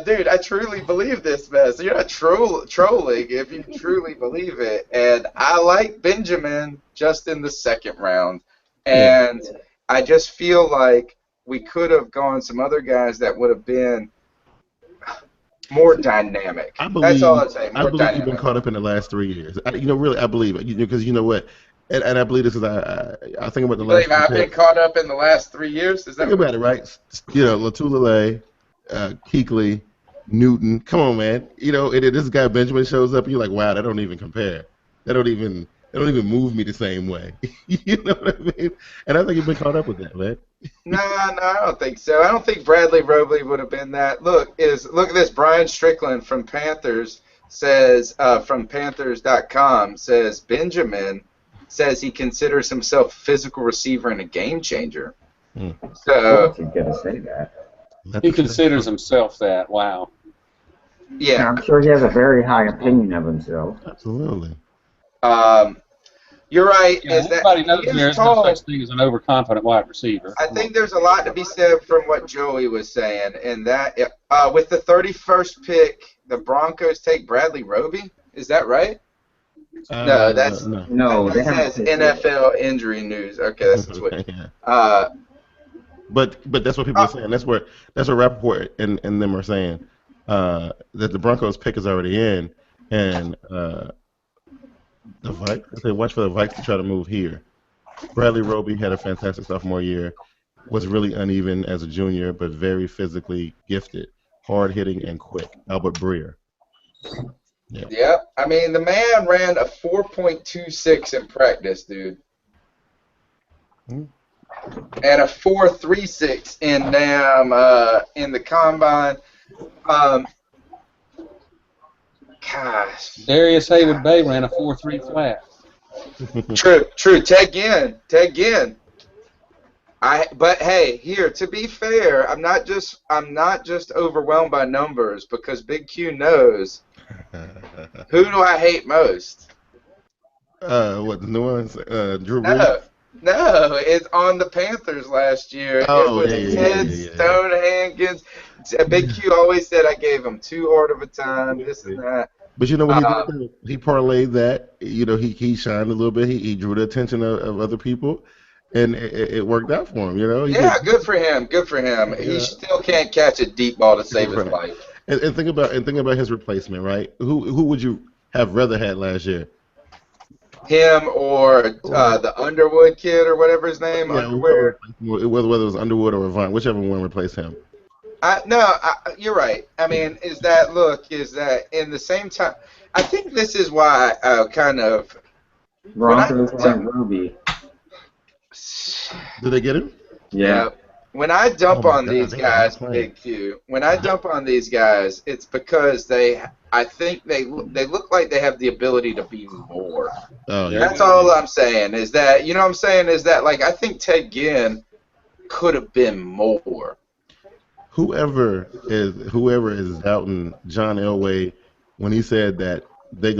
dude, I truly believe this mess. You're not trolling if you truly believe it. And I like Benjamin just in the second round. And I just feel like we could have gone some other guys that would have been more dynamic. That's all I'm saying. I believe you've been caught up in the last 3 years. Really, I believe it. Because you know what? And I believe this is I think about the last. I've been caught up in the last 3 years. Is that think about it, right? Latulele, Kuechly, Newton. Come on, man. This guy Benjamin shows up, and you're like, wow, that don't even compare. That don't even move me the same way. You know what I mean? And I think you've been caught up with that, man. No, I don't think so. I don't think Bradley Roby would have been that. Look at this. Brian Strickland from Panthers says, from Panthers.com says, Benjamin says he considers himself a physical receiver and a game changer. So He's gonna say that. He considers himself that. Wow. Yeah. I'm sure he has a very high opinion of himself. Absolutely. You're right. Yeah, everybody knows there's no such thing as an overconfident wide receiver. I think there's a lot to be said from what Joey was saying, and that with the 31st pick, the Broncos take Bradley Roby. Is that right? No, that's no. That says NFL injury news. Okay, that's the tweet. But that's what people are saying. That's what Rappaport and them are saying. That the Broncos pick is already in, and the Vikes. They watch for the Vikes to try to move here. Bradley Roby had a fantastic sophomore year. Was really uneven as a junior, but very physically gifted, hard hitting and quick. Albert Breer. Yeah. Yep. I mean, the man ran a 4.26 in practice, dude. And a 4.36 in the combine. Gosh. Darius Haywood Bay ran a 4.3 flat. True. Ted Ginn. But hey, here, to be fair, I'm not just overwhelmed by numbers, because Big Q knows who do I hate most. What, the New Orleans? Drew Brees? No, it's on the Panthers last year. Oh, it was Ted Stonehankins. Big Q always said I gave him too hard of a time, this and that. But you know what he did? He parlayed that. He shined a little bit. He drew the attention of other people, and it worked out for him. Good for him. Yeah. He still can't catch a deep ball to save his life. And think about his replacement, right? Who would you have rather had last year? Him or the Underwood kid or whatever his name. Yeah, whether it was Underwood or Avant, whichever one replaced him. You're right. I mean, is that in the same time? I think this is why I kind of. Broncos and Ruby. Did they get him? Yeah. When I dump on these guys, Big Q, when I dump on these guys, it's because I think they look like they have the ability to be more. Oh, yeah. That's all I'm saying. Is that, you know what I'm saying? Is that, like, I think Ted Ginn could have been more. Whoever is doubting John Elway when he said that they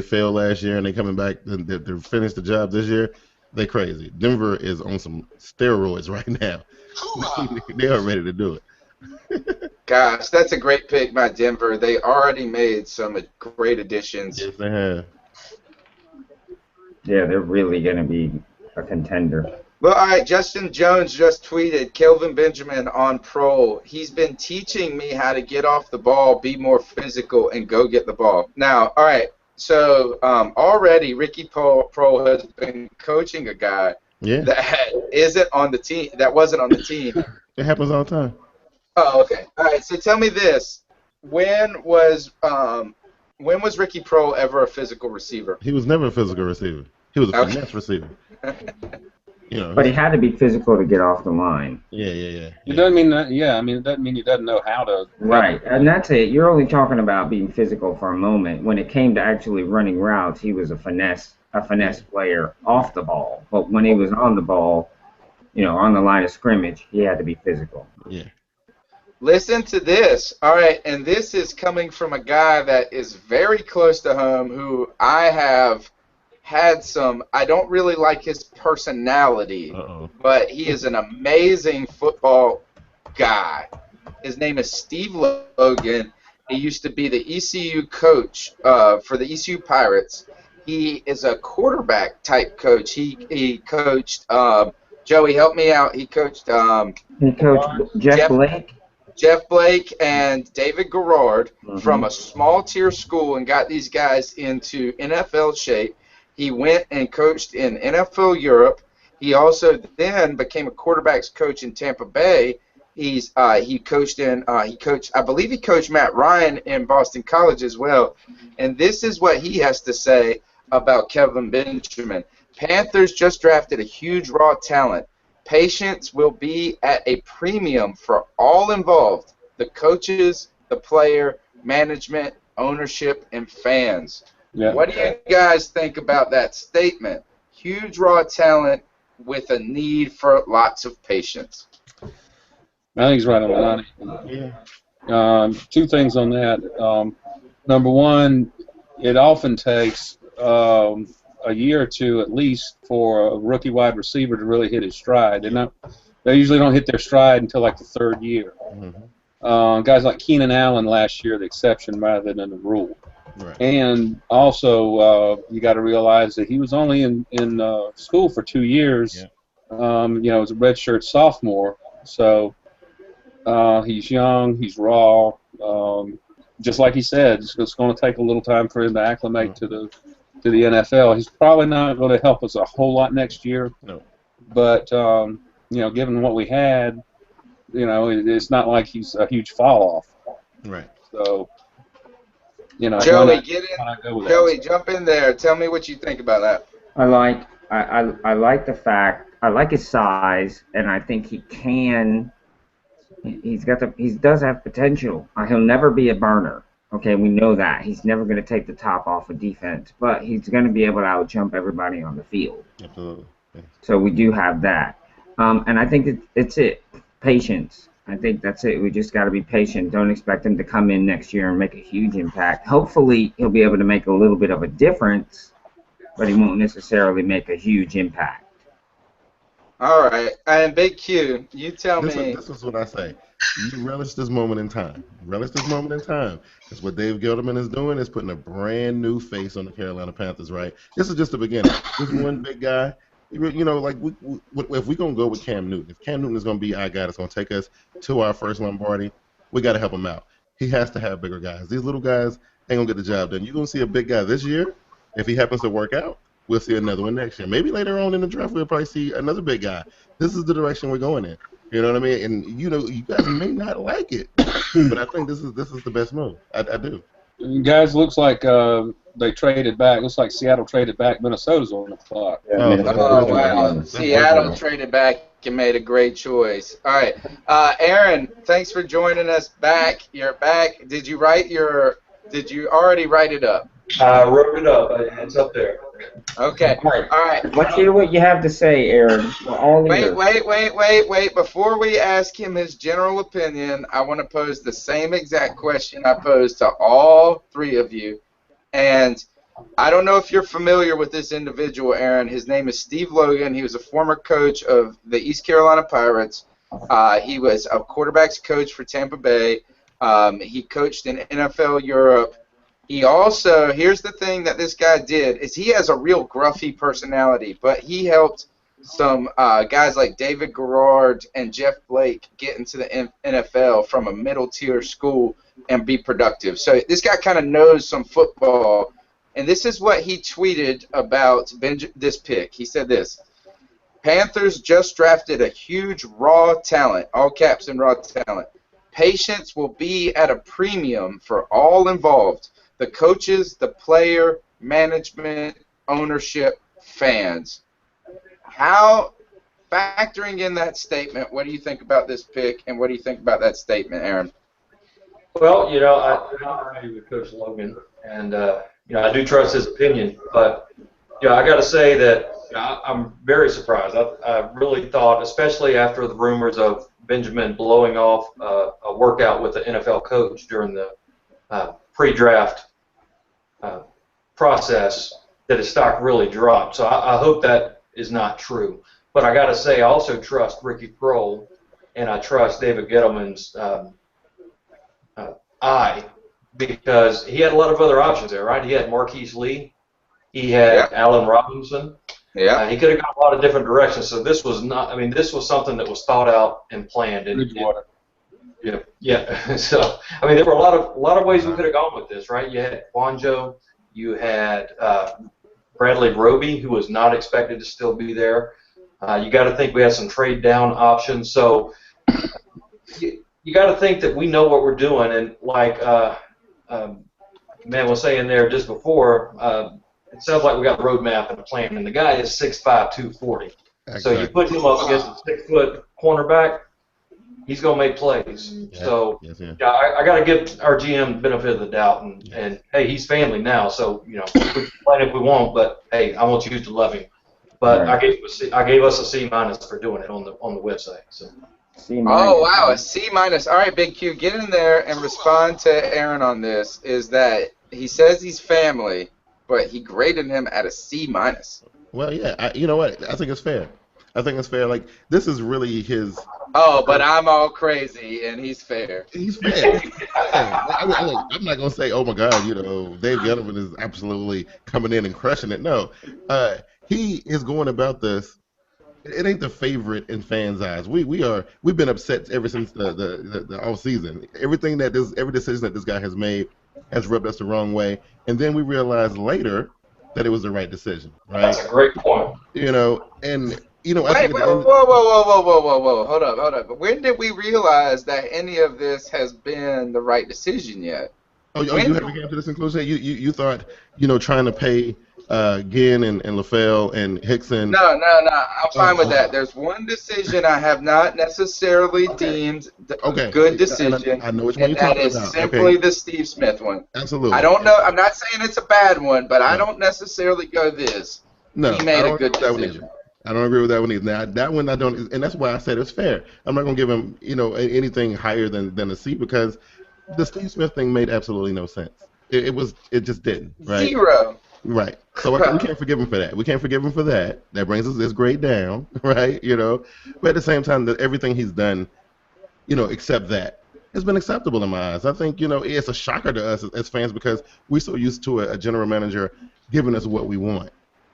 failed last year and they coming back to finish the job this year, they crazy. Denver is on some steroids right now. They are ready to do it. Gosh, that's a great pick by Denver. They already made some great additions. Yes, they have. Yeah, they're really going to be a contender. Well, all right, Justin Jones just tweeted, Kelvin Benjamin on Pro. He's been teaching me how to get off the ball, be more physical, and go get the ball. Now, all right, so already Ricky Pro has been coaching a guy that isn't on the team, that wasn't on the team. It happens all the time. Oh, okay. All right, so tell me this. When was Ricky Pro ever a physical receiver? He was never a physical receiver. He was a finesse receiver. You know, but he had to be physical to get off the line. Yeah. It doesn't mean that. Yeah, I mean, it doesn't mean he doesn't know how to. Right, and that's it. You're only talking about being physical for a moment. When it came to actually running routes, he was a finesse player off the ball. But when he was on the ball, on the line of scrimmage, he had to be physical. Yeah. Listen to this. All right, and this is coming from a guy that is very close to home, who I have had some. I don't really like his personality, but he is an amazing football guy. His name is Steve Logan. He used to be the ECU coach for the ECU Pirates. He is a quarterback type coach. He coached Joey, help me out. He coached Jeff Blake. Jeff Blake and David Garrard from a small tier school and got these guys into NFL shape. He went and coached in NFL Europe. He also then became a quarterbacks coach in Tampa Bay. He coached I believe he coached Matt Ryan in Boston College as well. And this is what he has to say about Kelvin Benjamin. Panthers just drafted a huge raw talent. Patience will be at a premium for all involved, the coaches, the player, management, ownership, and fans. Yeah. What do you guys think about that statement? Huge raw talent with a need for lots of patience. I think he's right on the money. Yeah. Two things on that. Number one, it often takes a year or two at least for a rookie wide receiver to really hit his stride. They usually don't hit their stride until like the third year. Guys like Keenan Allen last year, the exception rather than the rule. Right. And also, you got to realize that he was only in school for 2 years. Yeah. As a redshirt sophomore, so he's young, he's raw. Just like he said, it's going to take a little time for him to acclimate to the NFL. He's probably not going to help us a whole lot next year. No. But given what we had, it's not like he's a huge fall off. Right. So. Joey, get in. Joey, jump in there. Tell me what you think about that. I like the fact. I like his size, and I think he can. He does have potential. He'll never be a burner. Okay, we know that. He's never going to take the top off of defense, but he's going to be able to out-jump everybody on the field. Absolutely. So we do have that, and I think it's it. Patience. I think that's it. We just got to be patient. Don't expect him to come in next year and make a huge impact. Hopefully, he'll be able to make a little bit of a difference, but he won't necessarily make a huge impact. All right. And Big Q, you tell me. This is what I say. You relish this moment in time. Relish this moment in time. Because what Dave Gelderman is doing is putting a brand new face on the Carolina Panthers, right? This is just the beginning. This one big guy. If we're going to go with Cam Newton, if Cam Newton is going to be our guy that's going to take us to our first Lombardi, we got to help him out. He has to have bigger guys. These little guys ain't going to get the job done. You're going to see a big guy this year. If he happens to work out, we'll see another one next year. Maybe later on in the draft, we'll probably see another big guy. This is the direction we're going in. You know what I mean? And, you guys may not like it, but I think this is the best move. I do. Guys, looks like they traded back. Looks like Seattle traded back. Minnesota's on the clock. Oh, wow. Seattle traded back and made a great choice. All right. Aaron, thanks for joining us back. You're back. Did you already write it up? I wrote it up. It's up there. Okay. All right. Let's hear what you have to say, Aaron. Wait. Before we ask him his general opinion, I want to pose the same exact question I posed to all three of you. And I don't know if you're familiar with this individual, Aaron. His name is Steve Logan. He was a former coach of the East Carolina Pirates. He was a quarterbacks coach for Tampa Bay. He coached in NFL Europe. He also, here's the thing that this guy did, is he has a real gruffy personality, but he helped some guys like David Garrard and Jeff Blake get into the NFL from a middle-tier school and be productive. So this guy kind of knows some football, and this is what he tweeted about this pick. He said this: Panthers just drafted a huge raw talent, all caps and raw talent. Patience will be at a premium for all involved: the coaches, the player, management, ownership, fans. How, factoring in that statement, what do you think about this pick, and what do you think about that statement, Aaron? Well, I agree with Coach Logan, and I do trust his opinion, but I got to say that I'm very surprised. I really thought, especially after the rumors of Benjamin blowing off a workout with the NFL coach during the pre-draft process, that his stock really dropped. So I hope that is not true. But I got to say, I also trust Ricky Kroll, and I trust David Gettleman's eye, because he had a lot of other options there, right? He had Marquise Lee, he had Allen Robinson. Yeah. He could have gone a lot of different directions. So this was not. I mean, this was something that was thought out and planned. And yeah. So I mean, there were a lot of ways we could have gone with this, right? You had Quanjo, you had Bradley Roby, who was not expected to still be there. You got to think we had some trade down options. So you got to think that we know what we're doing. And like man was saying there just before, it sounds like we got a roadmap and a plan. And the guy is 6'5", 240. Exactly. So you put him up against a 6-foot cornerback, he's going to make plays. Yeah. So I got to give our GM the benefit of the doubt. And hey, he's family now, so we can complain if we want. But hey, I want you to love him. But I gave us a C- for doing it on the website. So. C-. Oh wow, a C-. All right, Big Q, get in there and respond to Aaron on this. Is that he says he's family, but he graded him at a C-. Well, yeah, you know what? I think it's fair. Like, this is really his. Oh, but I'm all crazy, and he's fair. He's fair. I'm not gonna say, oh my God, Dave Gettleman is absolutely coming in and crushing it. No, he is going about this. It ain't the favorite in fans' eyes. We've been upset ever since the off season. Every decision that this guy has made has rubbed us the wrong way, and then we realized later that it was the right decision. Right? That's a great point. And I think whoa, hold up. But when did we realize that any of this has been the right decision yet? You haven't came to this conclusion? You thought, trying to pay Ginn and LaFell and Hickson. No. I'm fine with that. There's one decision I have not necessarily deemed a good decision. I know which one you're talking about. And that is simply the Steve Smith one. Absolutely. I don't know. I'm not saying it's a bad one, but I don't necessarily go this. No, he made a good decision. I don't agree with that one either. Now, that one I don't, and that's why I said it's fair. I'm not going to give him, anything higher than a C, because the Steve Smith thing made absolutely no sense. It just didn't. Right? Zero. Right. So we can't forgive him for that. That brings us this grade down, right? But at the same time, everything he's done, except that, has been acceptable in my eyes. I think, it's a shocker to us as fans, because we're so used to a general manager giving us what we want,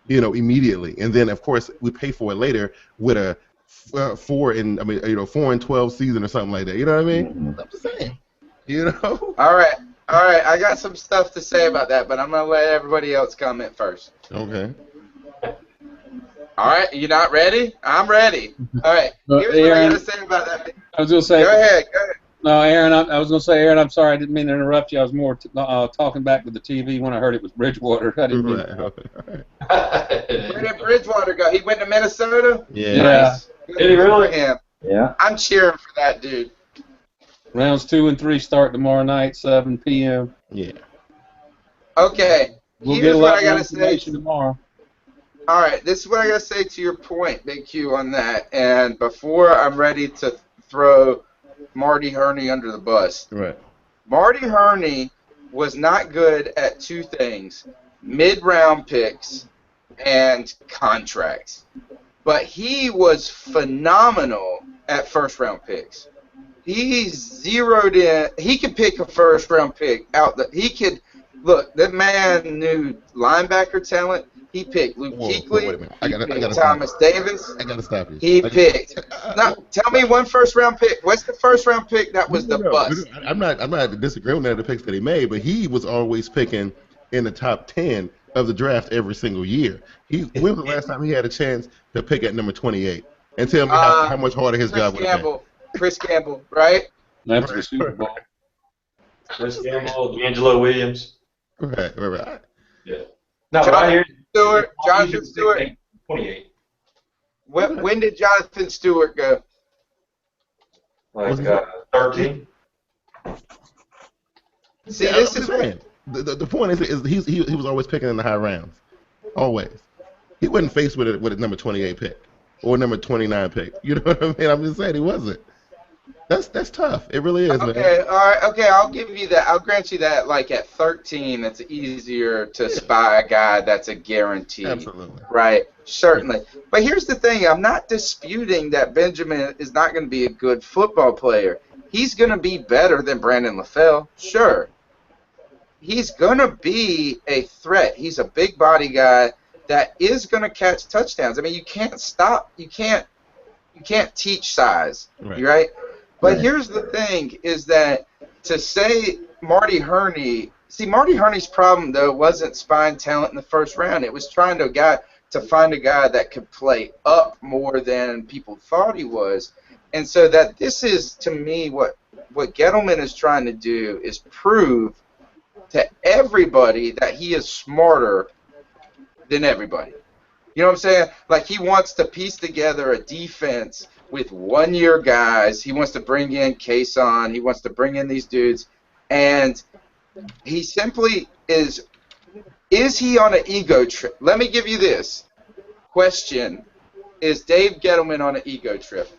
immediately, and then of course we pay for it later with a 4-12 season or something like that. You know what I mean? I'm just saying. All right. I got some stuff to say about that, but I'm gonna let everybody else comment first. Okay. All right. You not ready? I'm ready. All right. Here's what I gotta say about that. I was gonna say. Go ahead. No, Aaron. I was gonna say, Aaron. I'm sorry. I didn't mean to interrupt you. I was more talking back to the TV when I heard it was Bridgewater. I didn't mean. Where did Bridgewater go? He went to Minnesota. Yeah. Nice. Did he really? Yeah. I'm cheering for that dude. Rounds 2 and 3 start tomorrow night, 7 p.m. Yeah. Okay. We'll Here's get a what lot I of gotta say. information tomorrow. All right. This is what I gotta say to your point, Big Q, on that. And before I'm ready to throw Marty Herney under the bus. Right. Marty Herney was not good at two things: mid-round picks and contracts. But he was phenomenal at first-round picks. He zeroed in. He could pick a first-round pick out. That man knew linebacker talent. He picked Luke Whoa, Kuechly. wait a minute. I He gotta picked stop Thomas Davis. I gotta stop you. He picked. Now, tell me one first-round pick. What's the first-round pick that was the bust? I'm not disagreeing with the picks that he made, but he was always picking in the top 10 of the draft every single year. When was the last time he had a chance to pick at number 28? And tell me how much harder his job would have been. Chris Gamble, right? After the Super Bowl. Chris Gamble, D'Angelo Williams. Right. Yeah. No, right here. Jonathan Stewart. 28. When did Jonathan Stewart go? Like 13. See, this is saying. The point is he was always picking in the high rounds, always. He wasn't faced with a number 28 pick or number 29 pick. You know what I mean? I'm just saying he wasn't. That's tough. It really is, man. Okay, all right. Okay, I'll give you that. I'll grant you that. Like at 13, it's easier to spy a guy that's a guarantee. Absolutely. Right. Certainly. But here's the thing. I'm not disputing that Benjamin is not going to be a good football player. He's going to be better than Brandon LaFell. Sure. He's going to be a threat. He's a big body guy that is going to catch touchdowns. I mean, you can't stop. You can't teach size. Right? But here's the thing, is that to say Marty Herney, Marty Herney's problem, though, wasn't spying talent in the first round. It was trying to find a guy that could play up more than people thought he was. And so that this is, to me, what Gettleman is trying to do is prove to everybody that he is smarter than everybody. You know what I'm saying? Like, he wants to piece together a defense with one-year guys. He wants to bring in Kason. He wants to bring in these dudes. And he simply is he on an ego trip? Let me give you this question. Is Dave Gettleman on an ego trip?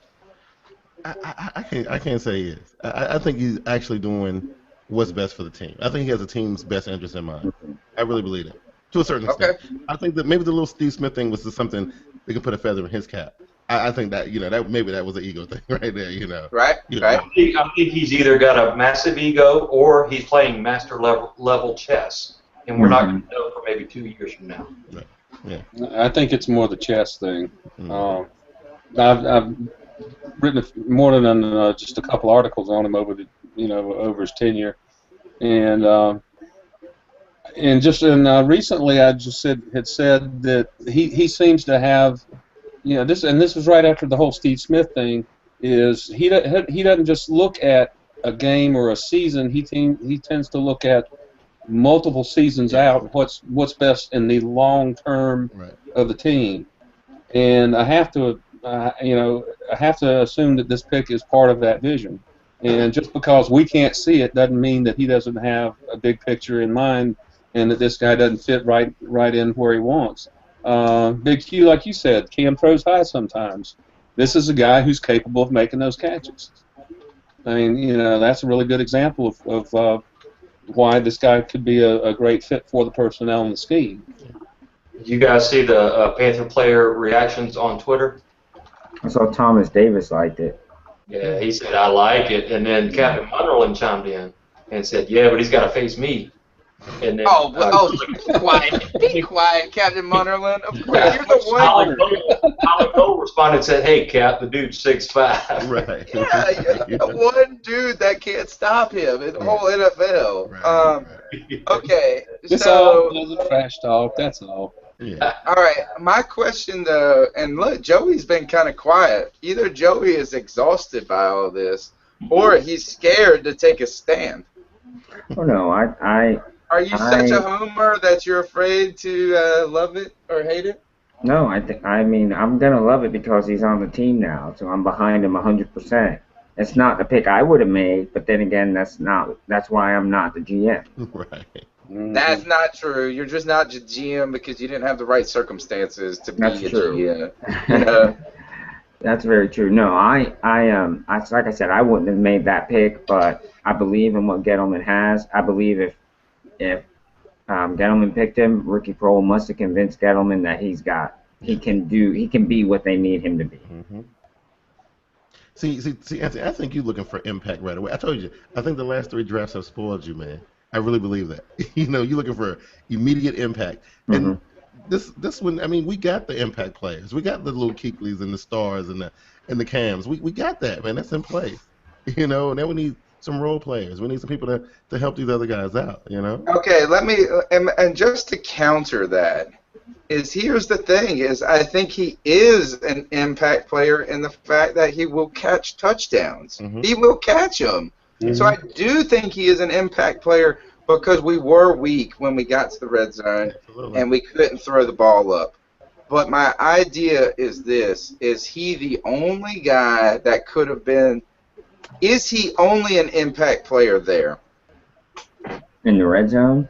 I can't say he is. I think he's actually doing what's best for the team. I think he has the team's best interest in mind. I really believe that, to a certain extent. Okay. I think that maybe the little Steve Smith thing was just something that can put a feather in his cap. I think that, that maybe that was an ego thing right there, Right. I think he's either got a massive ego or he's playing master level chess, and we're not going to know for maybe 2 years from now. Right. Yeah. I think it's more the chess thing. I've written more than just a couple articles on him over his tenure, and recently I just had said that he seems to have. This was right after the whole Steve Smith thing. Is he doesn't just look at a game or a season. He tends to look at multiple seasons out. What's best in the long term of the team, and I have to assume that this pick is part of that vision. And just because we can't see it doesn't mean that he doesn't have a big picture in mind, and that this guy doesn't fit right in where he wants. Big Q, like you said, Cam throws high sometimes. This is a guy who's capable of making those catches. I mean, that's a really good example of why this guy could be a great fit for the personnel and the scheme. You guys see the Panther player reactions on Twitter? I saw Thomas Davis liked it. Yeah, he said, I like it. And then Captain Munderland chimed in and said, yeah, but he's got to face me. And then, be quiet, Captain Munderland. Of course, you're the one. Colin Cole responded and said, hey, Cap, the dude's 6'5". Right. Yeah, you're the one dude that can't stop him in the whole NFL. Right. Okay, It's all trash talk, that's all. Yeah. All right, my question, though, and look, Joey's been kind of quiet. Either Joey is exhausted by all this, or he's scared to take a stand. Oh, no, Are you such a homer that you're afraid to love it or hate it? No, I'm gonna love it because he's on the team now, so I'm behind him 100%. It's not the pick I would have made, but then again, that's why I'm not the GM. Right. That's not true. You're just not the GM because you didn't have the right circumstances to be a GM. That's very true. No, I like I said, I wouldn't have made that pick, but I believe in what Gettleman has. I believe if Gettleman picked him, Ricky Prohl must have convinced Gettleman that he can be what they need him to be. Mm-hmm. See, Anthony, I think you're looking for impact right away. I told you, I think the last 3 drafts have spoiled you, man. I really believe that. You're looking for immediate impact. And this one, I mean, we got the impact players. We got the little Keekleys and the Stars and the Cams. We got that, man. That's in place. You know, now we need some role players. We need some people to help these other guys out, you know? Okay, let me and just to counter that is here's the thing is I think he is an impact player in the fact that he will catch touchdowns. Mhm. He will catch them. Mhm. So I do think he is an impact player because we were weak when we got to the red zone Absolutely. and we couldn't throw the ball up. But my idea is this, is he the only guy that could have been, is he only an impact player there? In the red zone?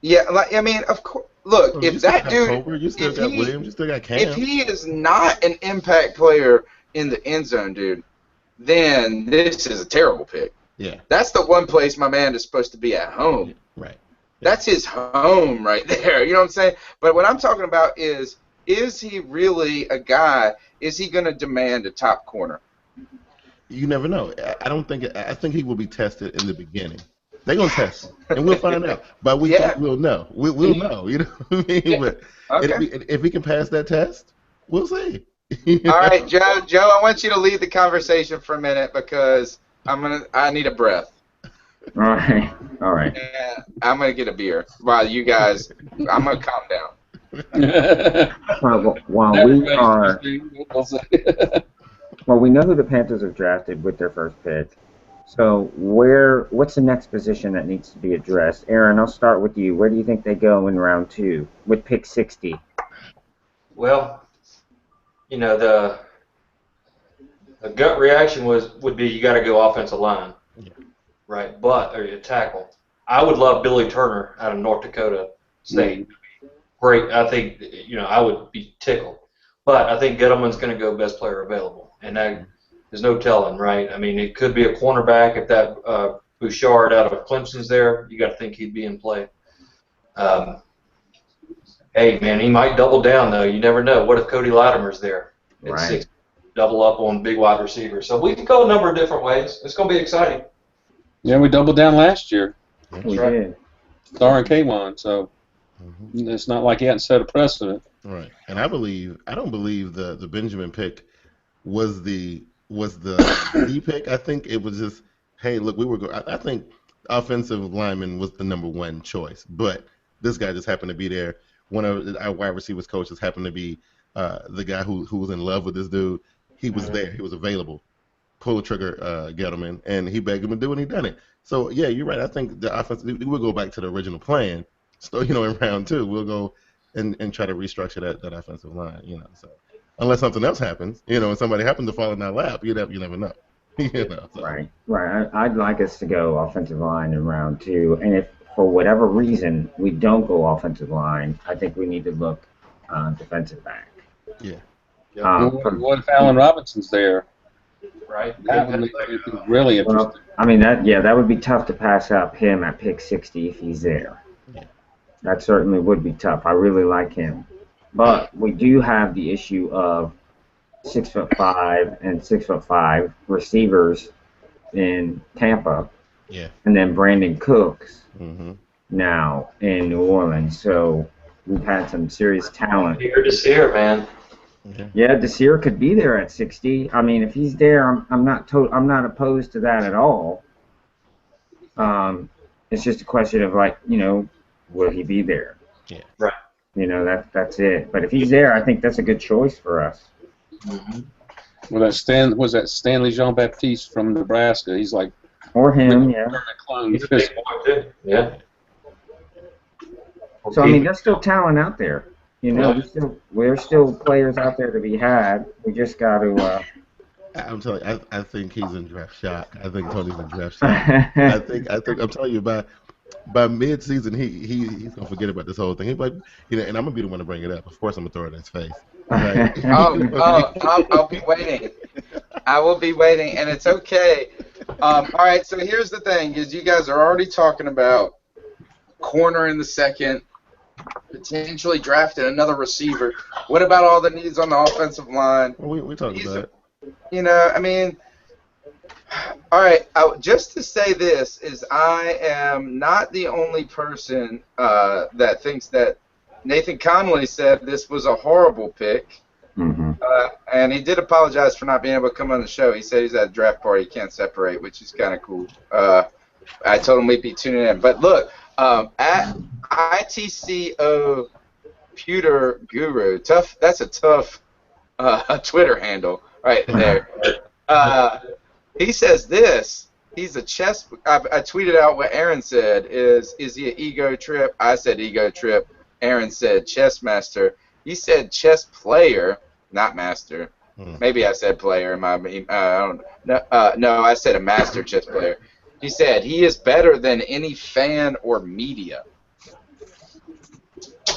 Yeah, like I mean, of course. Look, You if still that got dude, Culver, you still if got he- Williams, you still got Cam. if he is not an impact player in the end zone, dude, then this is a terrible pick. Yeah, That's the one place my man is supposed to be at home. right. That's his home right there. You know what I'm saying? But what I'm talking about is he really a guy? Is he going to demand a top corner? You never know. I don't think. I think he will be tested in the beginning. They're gonna test him, and we'll find out. By week Yeah. 8, we'll know. We'll know. You know what I mean? But Okay. if he can pass that test, we'll see. All right, Joe. Joe, I want you to lead the conversation for a minute because I need a breath. All right. All right. And I'm gonna get a beer while you guys. I'm gonna calm down. While we are, well, we know who the Panthers have drafted with their first pick. So what's the next position that needs to be addressed? Aaron, I'll start with you. Where do you think they go in round 2 with pick 60? Well, you know, the gut reaction would be you got to go offensive line, right? But or a tackle. I would love Billy Turner out of North Dakota State. Great. I think I would be tickled. But I think Gettleman's going to go best player available, and there's no telling, right? I mean, it could be a cornerback if that Bouchard out of Clemson's there. You got to think he'd be in play. Hey, man, he might double down, though. You never know. What if Cody Latimer's there at Right. 6? Double up on big wide receiver. So we can go a number of different ways. It's going to be exciting. Yeah, we doubled down last year, We right. did. starring K1, so it's not like he hadn't set a precedent. Right, and I don't believe the Benjamin pick was the D pick. I think it was just, hey, look, I think offensive lineman was the number 1 choice, but this guy just happened to be there. One of our wide receivers coaches happened to be the guy who was in love with this dude. He was there. He was available. Pull the trigger, Gettleman, and he begged him to do it, and he done it. So yeah, you're right. I think the offense. We'll go back to the original plan. So in round 2, we'll go and try to restructure that offensive line. So unless something else happens, and somebody happens to fall in our lap, you never know. So. Right. I'd like us to go offensive line in round 2, and if for whatever reason we don't go offensive line, I think we need to look defensive back. Yeah. What if Allen Robinson's there? Right? That would be really interesting. Well, I mean that would be tough to pass up him at pick 60 if he's there. Yeah. That certainly would be tough. I really like him, but we do have the issue of 6'5" and 6'5" receivers in Tampa, Yeah. and then Brandon Cooks Mm-hmm. now in New Orleans. So we've had some serious talent. Here to see her, man. Yeah, Desir could be there at 60. I mean, if he's there, I'm not opposed to that at all. It's just a question of will he be there? Yeah. Right. That's it. But if he's there, I think that's a good choice for us. Mm-hmm. Well, that Stanley Jean-Baptiste from Nebraska? He's like Or him, yeah. a clone. He's a big boy, too. Yeah. So I mean, there's still talent out there. There's still players out there to be had. We just got to. I'm telling you, I think he's in draft shock. I think Tony's in draft shock. I think I'm telling you, by mid-season, he's gonna forget about this whole thing. He's like, and I'm gonna be the one to bring it up. Of course, I'm gonna throw it in his face. Right? I'll be waiting. I will be waiting, and it's okay. All right, so here's the thing: is you guys are already talking about corner in the second, potentially drafting another receiver. What about all the needs on the offensive line? Well, we talked about it. I mean, all right, just to say this is I am not the only person that thinks that Nathan Connolly said this was a horrible pick. Mm-hmm. And he did apologize for not being able to come on the show. He said he's at a draft party, he can't separate, which is kind of cool. I told him we'd be tuning in. But look, at ITCO Computer Guru, that's a tough Twitter handle right there. He says this. He's a chess. I tweeted out what Aaron said. Is he an ego trip? I said ego trip. Aaron said chess master. He said chess player, not master. Maybe I said player. I don't know. No, I said a master chess player. He said he is better than any fan or media.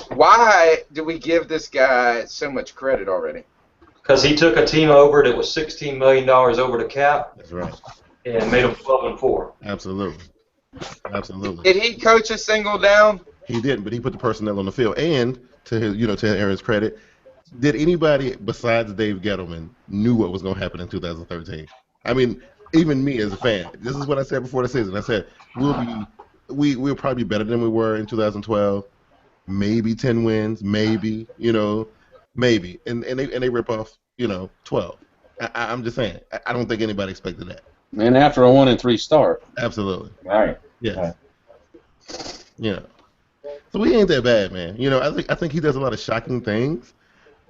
Why do we give this guy so much credit already? Because he took a team over that was $16 million over the cap. That's right. And made them 12-4. Absolutely. Absolutely. Did he coach a single down? He didn't, but he put the personnel on the field. And to his, to Aaron's credit, did anybody besides Dave Gettleman knew what was going to happen in 2013? I mean, even me as a fan. This is what I said before the season. I said we'll probably be better than we were in 2012. Maybe 10 wins, maybe, maybe, and they rip off 12. I'm just saying. I don't think anybody expected that. And after a 1-3 start. Absolutely. Right. Yes. Right. So we ain't that bad, man. I think he does a lot of shocking things,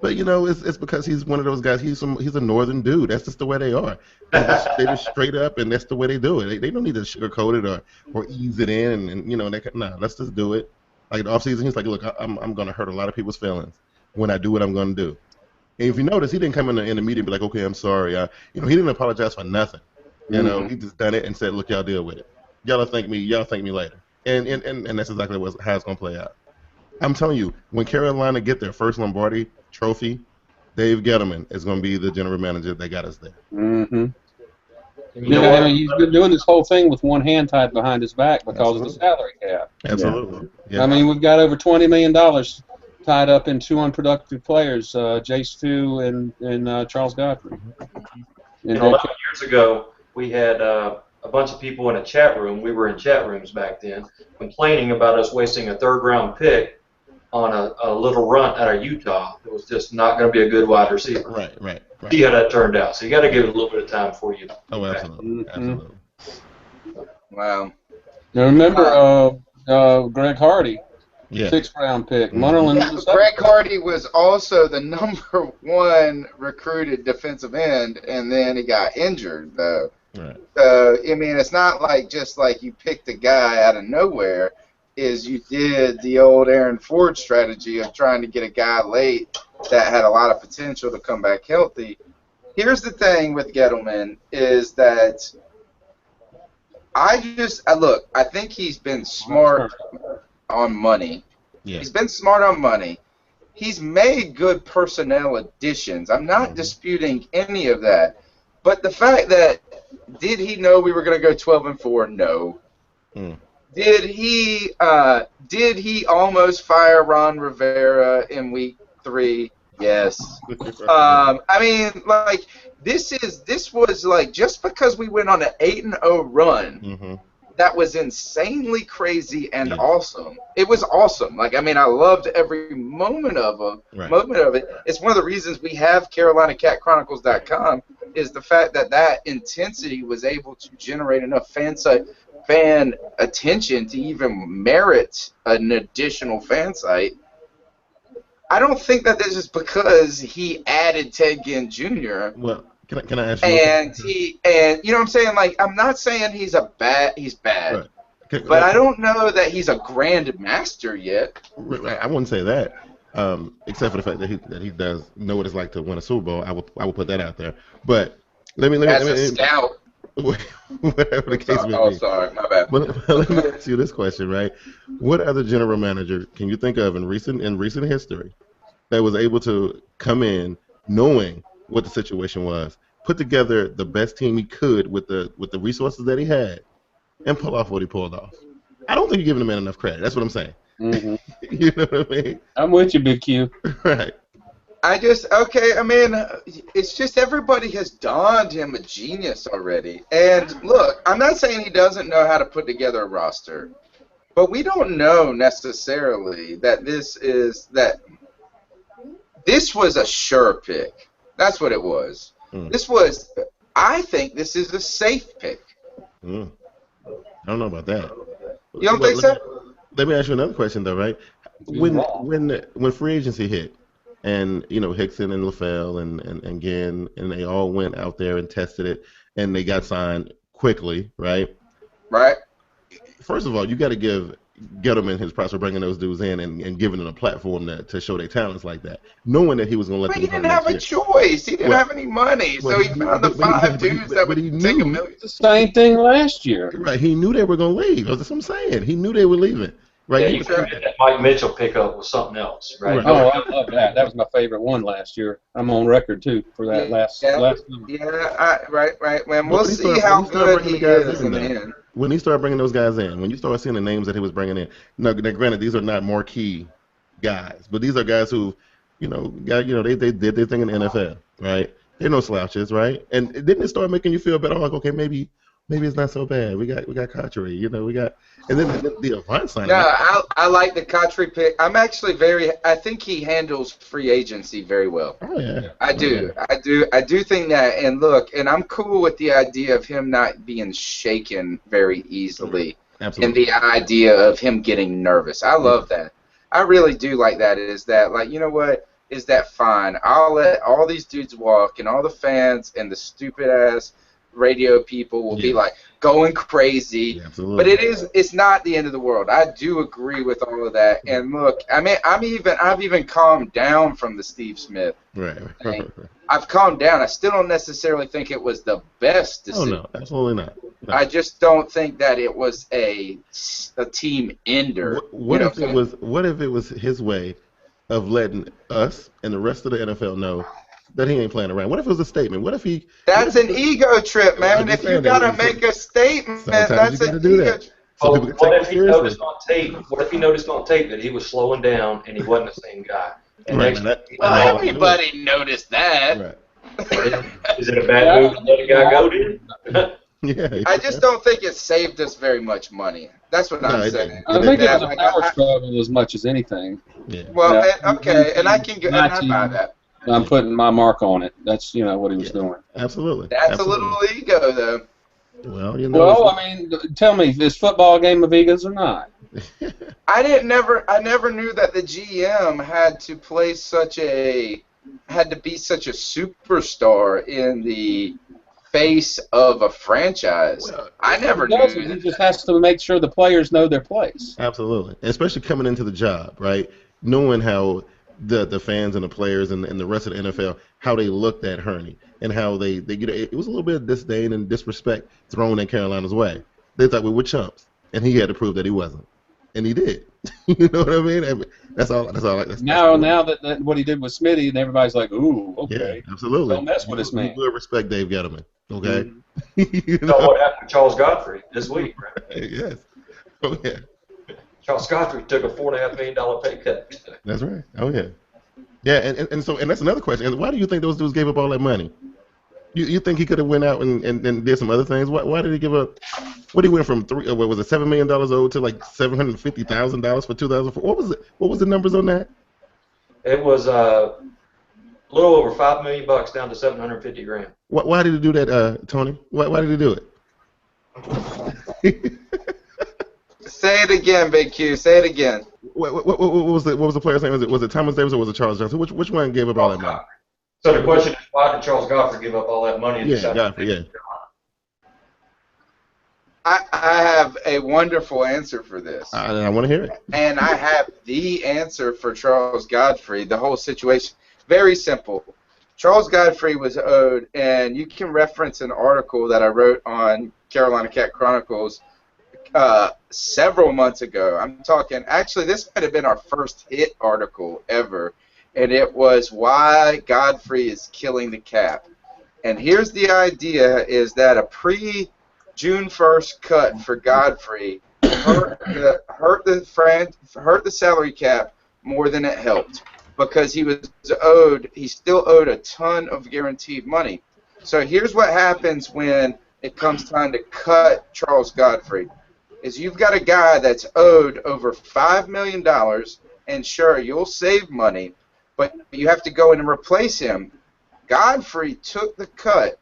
but it's because he's one of those guys. He's a northern dude. That's just the way they are. They just straight up, and that's the way they do it. They don't need to sugarcoat it or ease it in, and let's just do it. Like the offseason, he's like, look, I'm going to hurt a lot of people's feelings when I do what I'm going to do. And if you notice, he didn't come in the meeting and be like, okay, I'm sorry. He didn't apologize for nothing. He just done it and said, look, y'all deal with it. Y'all thank me later. And that's exactly how it's going to play out. I'm telling you, when Carolina get their first Lombardi trophy, Dave Gettleman is going to be the general manager that got us there. Mm-hmm. He's been doing this whole thing with one hand tied behind his back because of the salary cap. Absolutely. Yeah. I mean, we've got over $20 million tied up in two unproductive players, Jace Fu and Charles Godfrey. And 11 years ago, we had a bunch of people in a chat room. We were in chat rooms back then, complaining about us wasting a third-round pick on a little runt out of Utah. It was just not going to be a good wide receiver. Right. See how that turned out. So you got to give it a little bit of time before you. Oh, absolutely. Absolutely. Wow. Now remember Greg Hardy, yeah. 6th-round pick. Greg Hardy was also the number 1 recruited defensive end, and then he got injured, though. Right. I mean, it's not like just like you picked a guy out of nowhere. Is you did the old Aaron Ford strategy of trying to get a guy late that had a lot of potential to come back healthy. Here's the thing with Gettleman is that I think he's been smart on money. Yeah. He's been smart on money. He's made good personnel additions. I'm not disputing any of that. But the fact that, did he know we were going to go 12-4? No. Did he almost fire Ron Rivera in week 3? Yes. I mean, like, this was like, just because we went on an 8-0 run, that was insanely crazy and awesome. It was awesome. Like, I mean, I loved every moment of it. It's one of the reasons we have CarolinaCatChronicles.com is the fact that intensity was able to generate enough fan attention to even merit an additional fan site. I don't think that this is because he added Ted Ginn Jr. Well, can I ask you? And you know what I'm saying? Like, I'm not saying he's bad, right. But I don't know that he's a grand master yet. I wouldn't say that, except for the fact that he does know what it's like to win a Super Bowl. I will put that out there. But let me a scout. Whatever the case may be. Oh, sorry, my bad. Let me ask you this question, right? What other general manager can you think of in recent history that was able to come in knowing what the situation was, put together the best team he could with the resources that he had, and pull off what he pulled off? I don't think you're giving the man enough credit. That's what I'm saying. Mm-hmm. You know what I mean? I'm with you, Big Q. Right. I mean, it's just everybody has donned him a genius already. And look, I'm not saying he doesn't know how to put together a roster. But we don't know necessarily that this was a sure pick. That's what it was. I think this is a safe pick. I don't know about that. You don't think so? Let me ask you another question though, right? When free agency hit, and Hickson and LaFell and Ginn, and they all went out there and tested it, and they got signed quickly, right? Right. First of all, you got to give Gettleman his props for bringing those dudes in and giving them a platform to show their talents like that, knowing that he was going to let but them. He didn't have a choice. He didn't have any money, so he found the 5 dudes that would take $1 million. The same thing last year. Right. He knew they were going to leave. That's what I'm saying. He knew they were leaving. Right. Yeah, you could get that Mike Mitchell pickup was something else, right? Oh, I love that. That was my favorite one last year. I'm on record too for that last number. Yeah, right. Man, we'll see how good he is in the end. When he started bringing those guys in, when you start seeing the names that he was bringing in, now granted, these are not marquee guys, but these are guys who, they did their thing in the NFL, right? They're no slouches, right? And didn't it start making you feel better? Like, okay, maybe it's not so bad. We got Cotchery, and then the Avant signing. No, I like the Cotchery pick. I'm actually I think he handles free agency very well. Oh yeah. I do think that. And look, and I'm cool with the idea of him not being shaken very easily. Absolutely. And the idea of him getting nervous. I love that. I really do like that. Is that like, you know what? Is that fine? I'll let all these dudes walk, and all the fans and the stupid ass radio people will be like going crazy, but it's not the end of the world. I do agree with all of that. And look, I mean, I've even calmed down from the Steve Smith thing. I've calmed down. I still don't necessarily think it was the best decision. Oh no, absolutely not. No. I just don't think that it was a team ender. What if it was his way of letting us and the rest of the NFL know that he ain't playing around? What if it was a statement? What if he... That's an ego trip, man. If you got to make a statement, that's an ego trip. What if he noticed on tape that he was slowing down and he wasn't the same guy? And everybody noticed that. Right. Is it a bad move to let a guy go, dude? Yeah. I just don't think it saved us very much money. That's what I'm saying. I think it was a power struggle as much as anything. Yeah. Well, and I can get I buy that. I'm putting my mark on it. That's what he was doing. Absolutely. That's a little ego, though. Well, Well, I mean, tell me, is football a game of egos or not? I never knew that the GM had to be such a superstar in the face of a franchise. Well, I never knew. He just has to make sure the players know their place. Absolutely, and especially coming into the job, right? Knowing how the fans and the players and the rest of the NFL, how they looked at Hurney and how they it was a little bit of disdain and disrespect thrown in Carolina's way. They thought we were chumps, and he had to prove that he wasn't, and he did. You know what I mean? That's all. Now that what he did with Smitty, and everybody's like, ooh, okay. Yeah, absolutely. Don't mess with this man. We respect Dave Gettleman, okay? You know what happened to Charles Godfrey this week, right? Yes. Oh, yeah. Charles Godfrey took a $4.5 million pay cut. That's right. Oh, yeah. Yeah, and that's another question. And why do you think those dudes gave up all that money? You think he could have went out and did some other things? Why did he give up? What did he went from $7 million owed to like $750,000 for 2004? What was the numbers on that? It was a little over $5 million down to $750,000. Why did he do that, Tony? Why did he do it? Say it again, Big Q. Say it again. What was the player's name? Was it Thomas Davis or was it Charles Johnson? Which one gave up all that money? So the question is, why did Charles Godfrey give up all that money? Godfrey, yeah. I have a wonderful answer for this. I want to hear it. And I have the answer for Charles Godfrey, the whole situation. Very simple. Charles Godfrey was owed, and you can reference an article that I wrote on Carolina Cat Chronicles several months ago. I'm talking, actually, this might have been our first hit article ever, and it was why Godfrey is killing the cap. And here's the idea, is that a pre-June 1st cut for Godfrey hurt the salary cap more than it helped, because he still owed a ton of guaranteed money. So here's what happens when it comes time to cut Charles Godfrey. is you've got a guy that's owed over $5 million, and sure, you'll save money, but you have to go in and replace him. Godfrey took the cut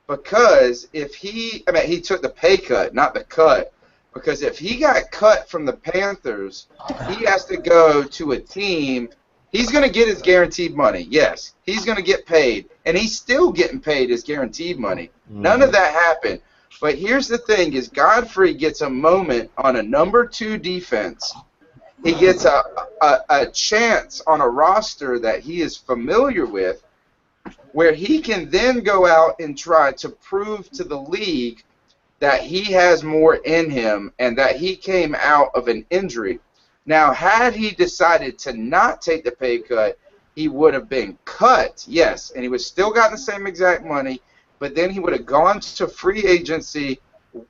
because he took the pay cut, not the cut, because if he got cut from the Panthers, he has to go to a team. He's going to get his guaranteed money. Yes, he's going to get paid, and he's still getting paid his guaranteed money. None of that happened. But here's the thing: is Godfrey gets a moment on a number 2 defense. He gets a chance on a roster that he is familiar with, where he can then go out and try to prove to the league that he has more in him and that he came out of an injury. Now, had he decided to not take the pay cut, he would have been cut, yes, and he would still gotten the same exact money, but then he would have gone to free agency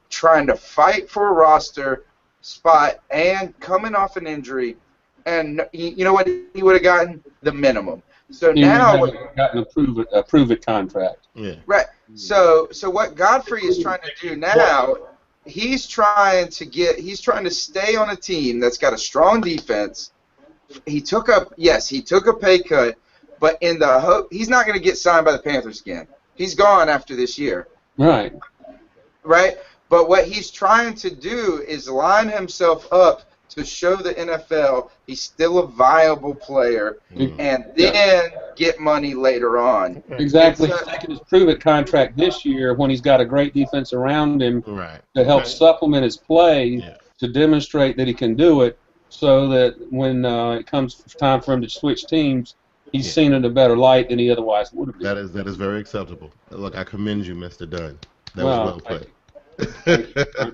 trying to fight for a roster spot and coming off an injury, and you know what he would have gotten? The minimum. So He now, would have gotten a prove-it contract. Yeah. right. So what Godfrey is trying to do now, he's trying to stay on a team that's got a strong defense. He took a pay cut, but in the hope he's not going to get signed by the Panthers again. He's gone after this year. Right. Right? But what he's trying to do is line himself up to show the NFL he's still a viable player, and then get money later on. Exactly. He's taking his prove-it contract this year when he's got a great defense around him to help supplement his play to demonstrate that he can do it, so that when it comes time for him to switch teams, he's seen in a better light than he otherwise would have been. That is very acceptable. Look, I commend you, Mr. Dunn. That was well played.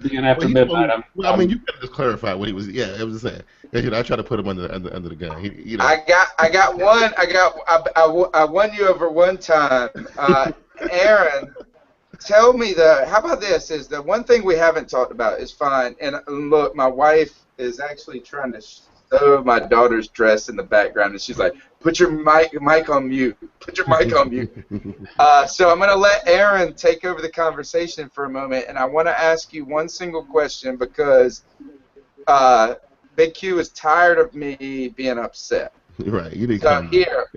Being after midnight. I mean, you could just clarify what he was. Yeah, I was just saying. I try to put him under the gun. I won you over one time. Aaron, tell me how about this? Is the one thing we haven't talked about is fine. And look, my wife is actually trying to sew my daughter's dress in the background, and she's like, "Put your mic on mute. Put your mic on mute." So I'm going to let Aaron take over the conversation for a moment, and I want to ask you one single question because Big Q is tired of me being upset. Right. You didn't so here,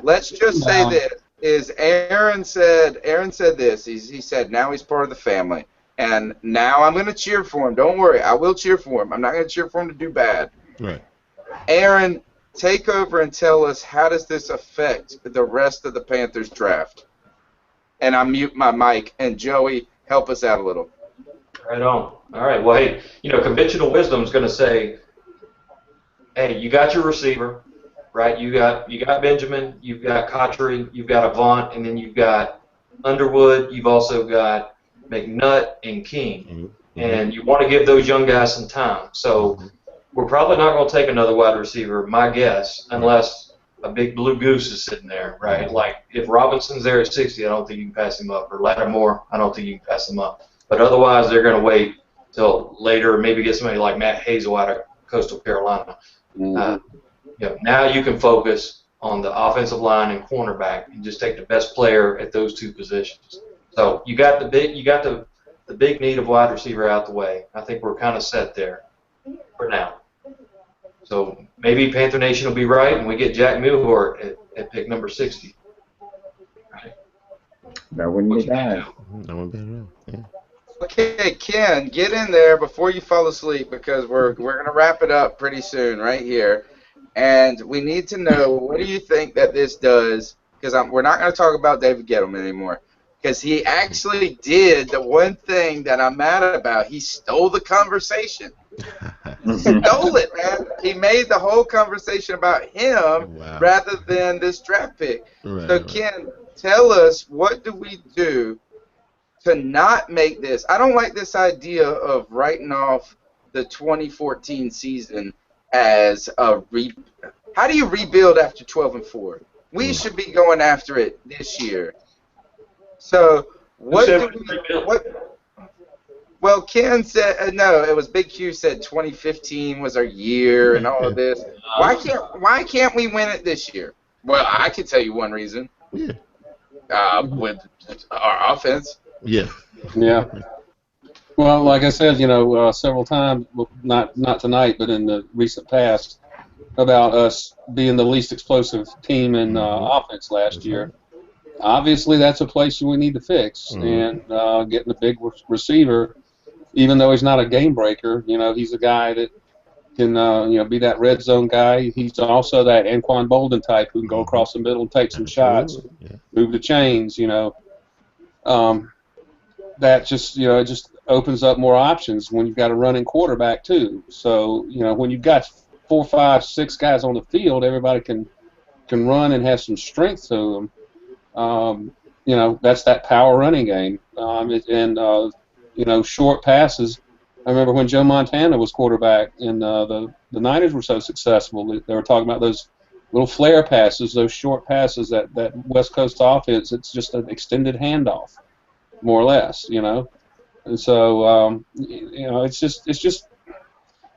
let's just say this: is Aaron said this. He said now he's part of the family, and now I'm going to cheer for him. Don't worry, I will cheer for him. I'm not going to cheer for him to do bad. Right. Aaron, take over and tell us, how does this affect the rest of the Panthers draft? And I mute my mic, and Joey, help us out a little. Right on. All right. Well, hey, conventional wisdom is going to say, hey, you got your receiver, right? You got Benjamin, you've got Cotchery, you've got Avant, and then you've got Underwood. You've also got McNutt and King, and you want to give those young guys some time. So we're probably not going to take another wide receiver, my guess, unless a big blue goose is sitting there, right? Like if Robinson's there at 60, I don't think you can pass him up, or Lattimore, I don't think you can pass him up. But otherwise, they're going to wait till later, maybe get somebody like Matt Hazel out of Coastal Carolina. Now you can focus on the offensive line and cornerback and just take the best player at those two positions. So you got the big need of wide receiver out the way. I think we're kind of set there for now. So maybe Panther Nation will be right, and we get Jack Milhort at pick number 60. Right. That wouldn't be bad. That wouldn't be bad. Yeah. Okay, Ken, get in there before you fall asleep, because we're going to wrap it up pretty soon right here. And we need to know, what do you think that this does? Because we're not going to talk about David Gettleman anymore, because he actually did the one thing that I'm mad about. He stole the conversation. Stole it, man. He made the whole conversation about him rather than this draft pick. So, Ken, tell us, what do we do to not make this? I don't like this idea of writing off the 2014 season as a how do you rebuild after 12-4? We should be going after it this year. So well, Ken said no. It was Big Q said 2015 was our year and all of this. Why can't we win it this year? Well, I can tell you one reason. Yeah. With our offense. Yeah. Yeah. Well, like I said, several times, well, not tonight, but in the recent past, about us being the least explosive team in offense last year. Obviously, that's a place we need to fix, and getting a big receiver, even though he's not a game breaker, he's a guy that can, be that red zone guy. He's also that Anquan Bolden type who can go across the middle and take some shots, move the chains, that just, it just opens up more options when you've got a running quarterback too. So, when you've got 4, 5, 6 guys on the field, everybody can run and have some strength to them. That's that power running game. Short passes. I remember when Joe Montana was quarterback and the Niners were so successful, they were talking about those little flare passes, those short passes, that West Coast offense. It's just an extended handoff, more or less, And so, it's just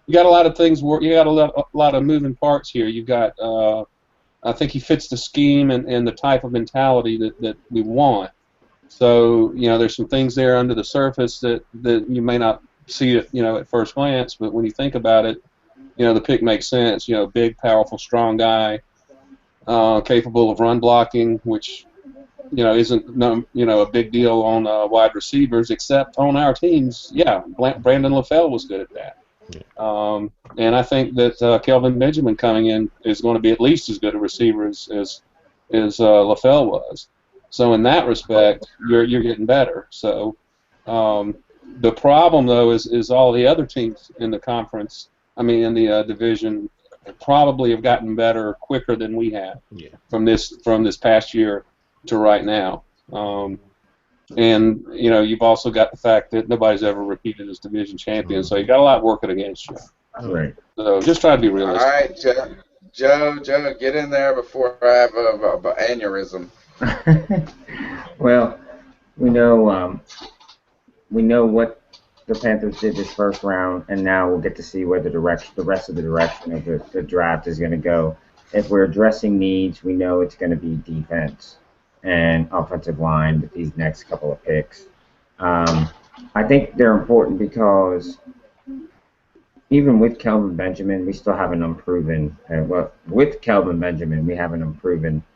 you got a lot of things. You got a lot of moving parts here. You've got, I think he fits the scheme and the type of mentality that we want. So, there's some things there under the surface that you may not see it, at first glance, but when you think about it, the pick makes sense. Big, powerful, strong guy, capable of run blocking, which isn't a big deal on wide receivers, except on our teams. Yeah, Brandon LaFell was good at that. And I think that Kelvin Benjamin coming in is going to be at least as good a receiver as LaFell was. So in that respect, you're getting better. So the problem, though, is all the other teams in the conference, in the division, probably have gotten better quicker than we have from this past year to right now. And you've also got the fact that nobody's ever repeated as division champion, so you got a lot working against you. Right. So just try to be realistic. All right, Joe, get in there before I have a aneurysm. Well, we know what the Panthers did this first round, and now we'll get to see where the rest of the direction of the draft is going to go. If we're addressing needs, we know it's going to be defense and offensive line with these next couple of picks. I think they're important because even with Kelvin Benjamin, we still have an unproven. With Kelvin Benjamin, we have an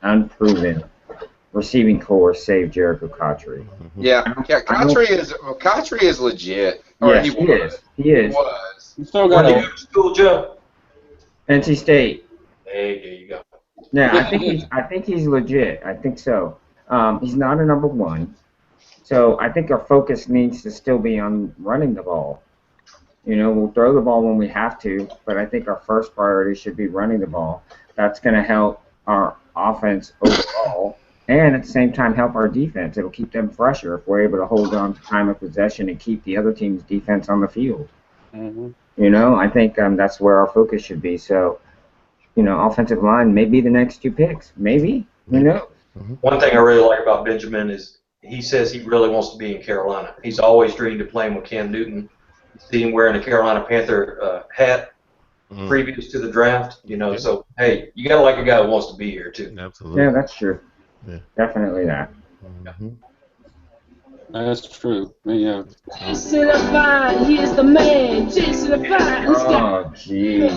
unproven receiving core, save Jericho Cotchery. Yeah, Cotchery is legit. Yes, he is. You still got Where do you go to school, Joe? NC State. Hey, there you go. Yeah, I think he's legit. I think so. He's not a number one, so I think our focus needs to still be on running the ball. We'll throw the ball when we have to, but I think our first priority should be running the ball. That's going to help our offense overall, and at the same time help our defense. It'll keep them fresher if we're able to hold on to time of possession and keep the other team's defense on the field. I think that's where our focus should be. So, offensive line may be the next 2 picks. Maybe. Who knows? One thing I really like about Benjamin is he says he really wants to be in Carolina. He's always dreamed of playing with Cam Newton. See him wearing a Carolina Panther hat previous to the draft. So, hey, you got to like a guy who wants to be here, too. Absolutely. Yeah, that's true. Yeah. Definitely that. That's true. Yeah. Jason Levine, he is the man. Jason Levine, he's got. Oh, jeez.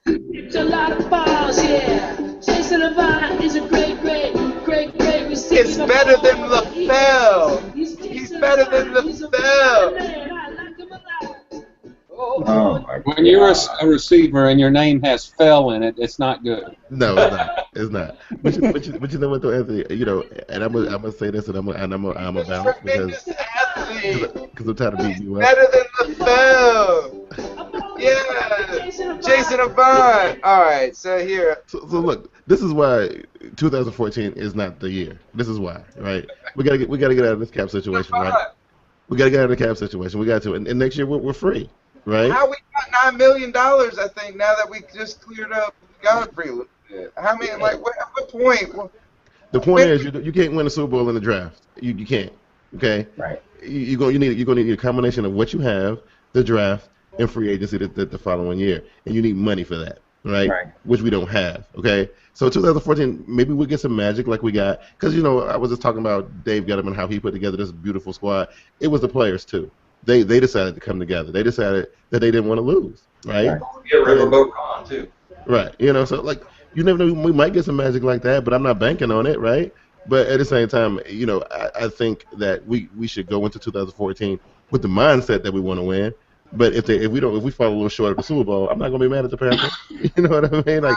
It's a lot of balls, yeah. Jason Levine is a great receiver. It's better than LaFell. He's better than LaFell. Oh, my God. When you're a receiver and your name has "fell" in it, it's not good. No, it's not. It's not. But you know what, though, Anthony? And I'm gonna say this, and I'm a balance because I'm tired of beating you up. Better than LaFell. Yeah, Jason Avant. All right, so here. So look, this is why 2014 is not the year. This is why, right? We gotta get out of this cap situation, right? We gotta get out of the cap situation. We got to, and next year we're free. Right? How we got $9 million? I think now that we just cleared up Godfrey a little bit. How many? At what point? The point is, you can't win a Super Bowl in the draft. You can't. Okay. Right. You're gonna need a combination of what you have, the draft, and free agency the following year, and you need money for that. right? Which we don't have. Okay, so 2014, maybe we get some magic like we got, because I was just talking about Dave Gettleman, how he put together this beautiful squad. It was the players too. They decided to come together. They decided that they didn't want to lose, right? Get Riverboat Con too. Right. So like you never know, we might get some magic like that, but I'm not banking on it, right? But at the same time, I think that we should go into 2014 with the mindset that we want to win. But if we fall a little short of the Super Bowl, I'm not gonna be mad at the Panthers. You know what I mean? Like,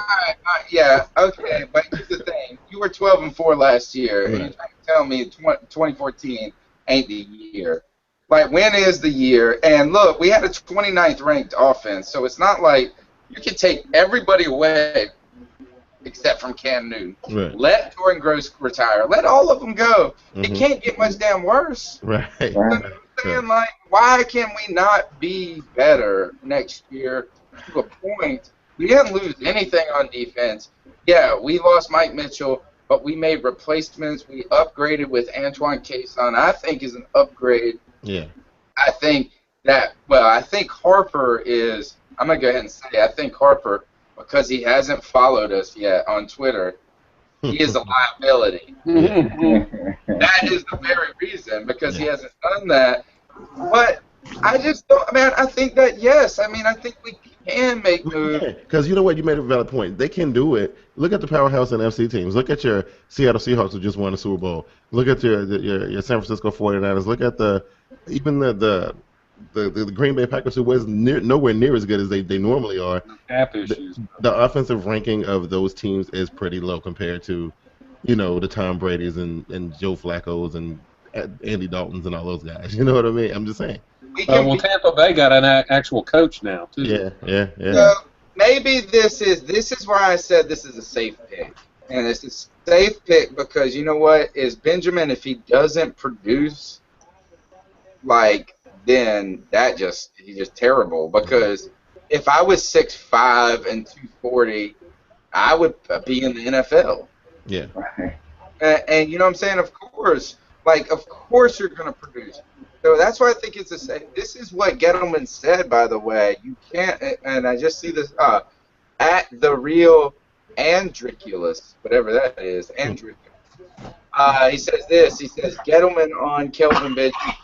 yeah, okay. But here's the thing: you were 12-4 last year, and you're trying to tell me 2014 ain't the year. Like, when is the year? And look, we had a 29th ranked offense, so it's not like you can take everybody away except from Cam Newton. Right. Let Jordan Gross retire. Let all of them go. It can't get much damn worse. Right. You know what I'm saying? Like, why can we not be better next year to a point? We didn't lose anything on defense. Yeah, we lost Mike Mitchell, but we made replacements. We upgraded with Antoine Cason. I think is an upgrade. Yeah. I think Harper is, I'm going to go ahead and say, I think Harper, because he hasn't followed us yet on Twitter, he is a liability. That is the very reason, because he hasn't done that. But I just don't, man, I think that, yes, I think we can make moves. Because you know what, you made a valid point. They can do it. Look at the powerhouse and FC teams. Look at your Seattle Seahawks who just won the Super Bowl. Look at your San Francisco 49ers. Look at the Green Bay Packers, who was nowhere near as good as they normally are. The offensive ranking of those teams is pretty low compared to, the Tom Brady's and Joe Flacco's and Andy Dalton's and all those guys. You know what I mean? I'm just saying. Well, Tampa Bay got an actual coach now too. Yeah. So maybe this is why I said this is a safe pick, and it's a safe pick because you know what is Benjamin, if he doesn't produce, then he's just terrible. Because if I was 6'5" and 240, I would be in the NFL. Yeah. And you know what I'm saying? Of course you're going to produce. So that's why I think it's a safe. This is what Gettleman said, by the way. You can't, and I just see this at the real Andriculus, whatever that is, Andriculus. He says this. He says Gettleman on Kelvin Benjamin.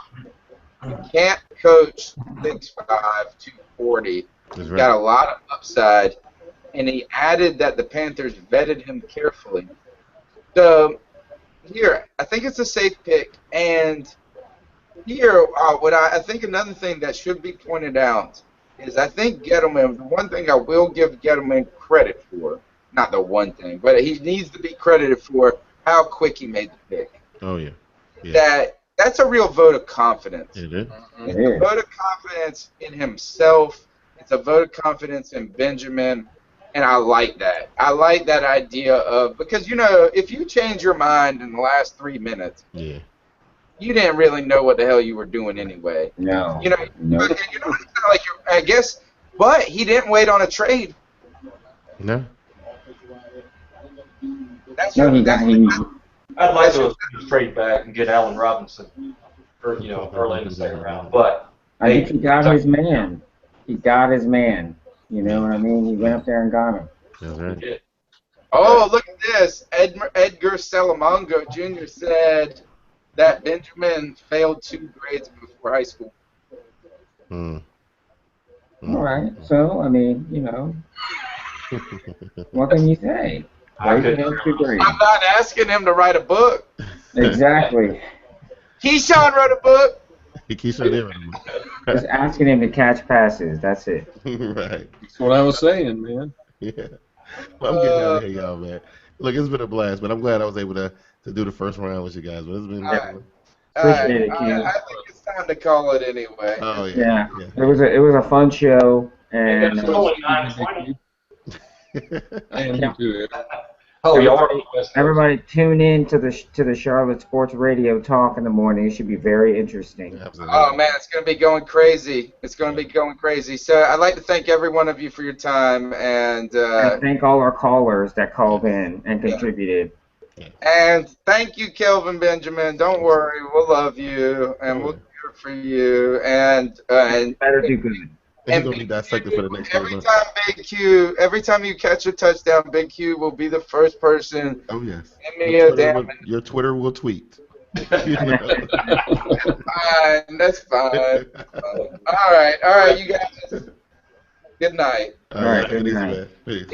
You can't coach 6'5", 240. He's got a lot of upside, and he added that the Panthers vetted him carefully. So here, I think it's a safe pick, and here, I think another thing that should be pointed out is I think Gettleman, the one thing I will give Gettleman credit for, not the one thing, but he needs to be credited for how quick he made the pick. Oh, yeah. That's a real vote of confidence. It is. It's a vote of confidence in himself. It's a vote of confidence in Benjamin, and I like that. I like that idea of, because, if you change your mind in the last 3 minutes, you didn't really know what the hell you were doing anyway. No. I guess, but he didn't wait on a trade. No. I'd like to trade back and get Allen Robinson, early in the second round. But I think he got his man. He got his man. You know what I mean? He went up there and got him. That's right. Oh, look at this. Edgar Salamango Jr. said that Benjamin failed 2 grades before high school. All right. So, what can you say? I'm not asking him to write a book. Exactly. Keyshawn wrote a book. Keyshawn did write a book. Just asking him to catch passes. That's it. Right. That's what I was saying, man. Yeah. Well, I'm getting out of here, y'all, man. Look, it's been a blast, but I'm glad I was able to do the first round with you guys. But it's been Appreciate it, Ken. I think it's time to call it anyway. Oh yeah. It was a fun show, and everybody tune in to the Charlotte Sports Radio Talk in the morning. It should be very interesting. Absolutely. Oh man, it's gonna be going crazy. So I'd like to thank every one of you for your time, and thank all our callers that called in and contributed. And thank you, Kelvin Benjamin. Don't worry, we'll love you, and we'll do it for you. And better do good. He's gonna be dissected for the next 3 months. Every time you catch a touchdown, Big Q will be the first person. Oh yes. Your Twitter will tweet. Fine, that's fine. All right, you guys. Good night. All right, good night. Peace.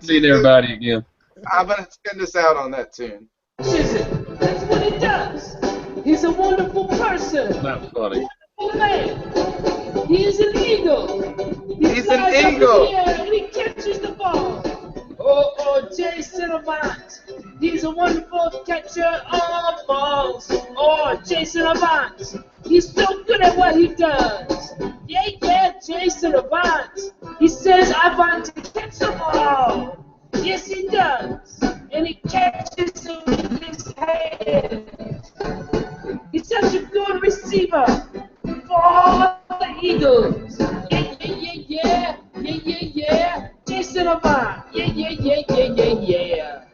See everybody again. I'm gonna send this out on that tune. That's what he does. He's a wonderful person. That's funny. Man. He is an eagle. He's an eagle. And he catches the ball. Oh, Jason Avant. He's a wonderful catcher of balls. Oh, Jason Avant. He's so good at what he does. Yeah, Jason Avant. He says, I want to catch the ball. Yes, he does. And he catches it with his hand. He's such a good receiver for all the Eagles. Yeah. Jason Avant. Yeah.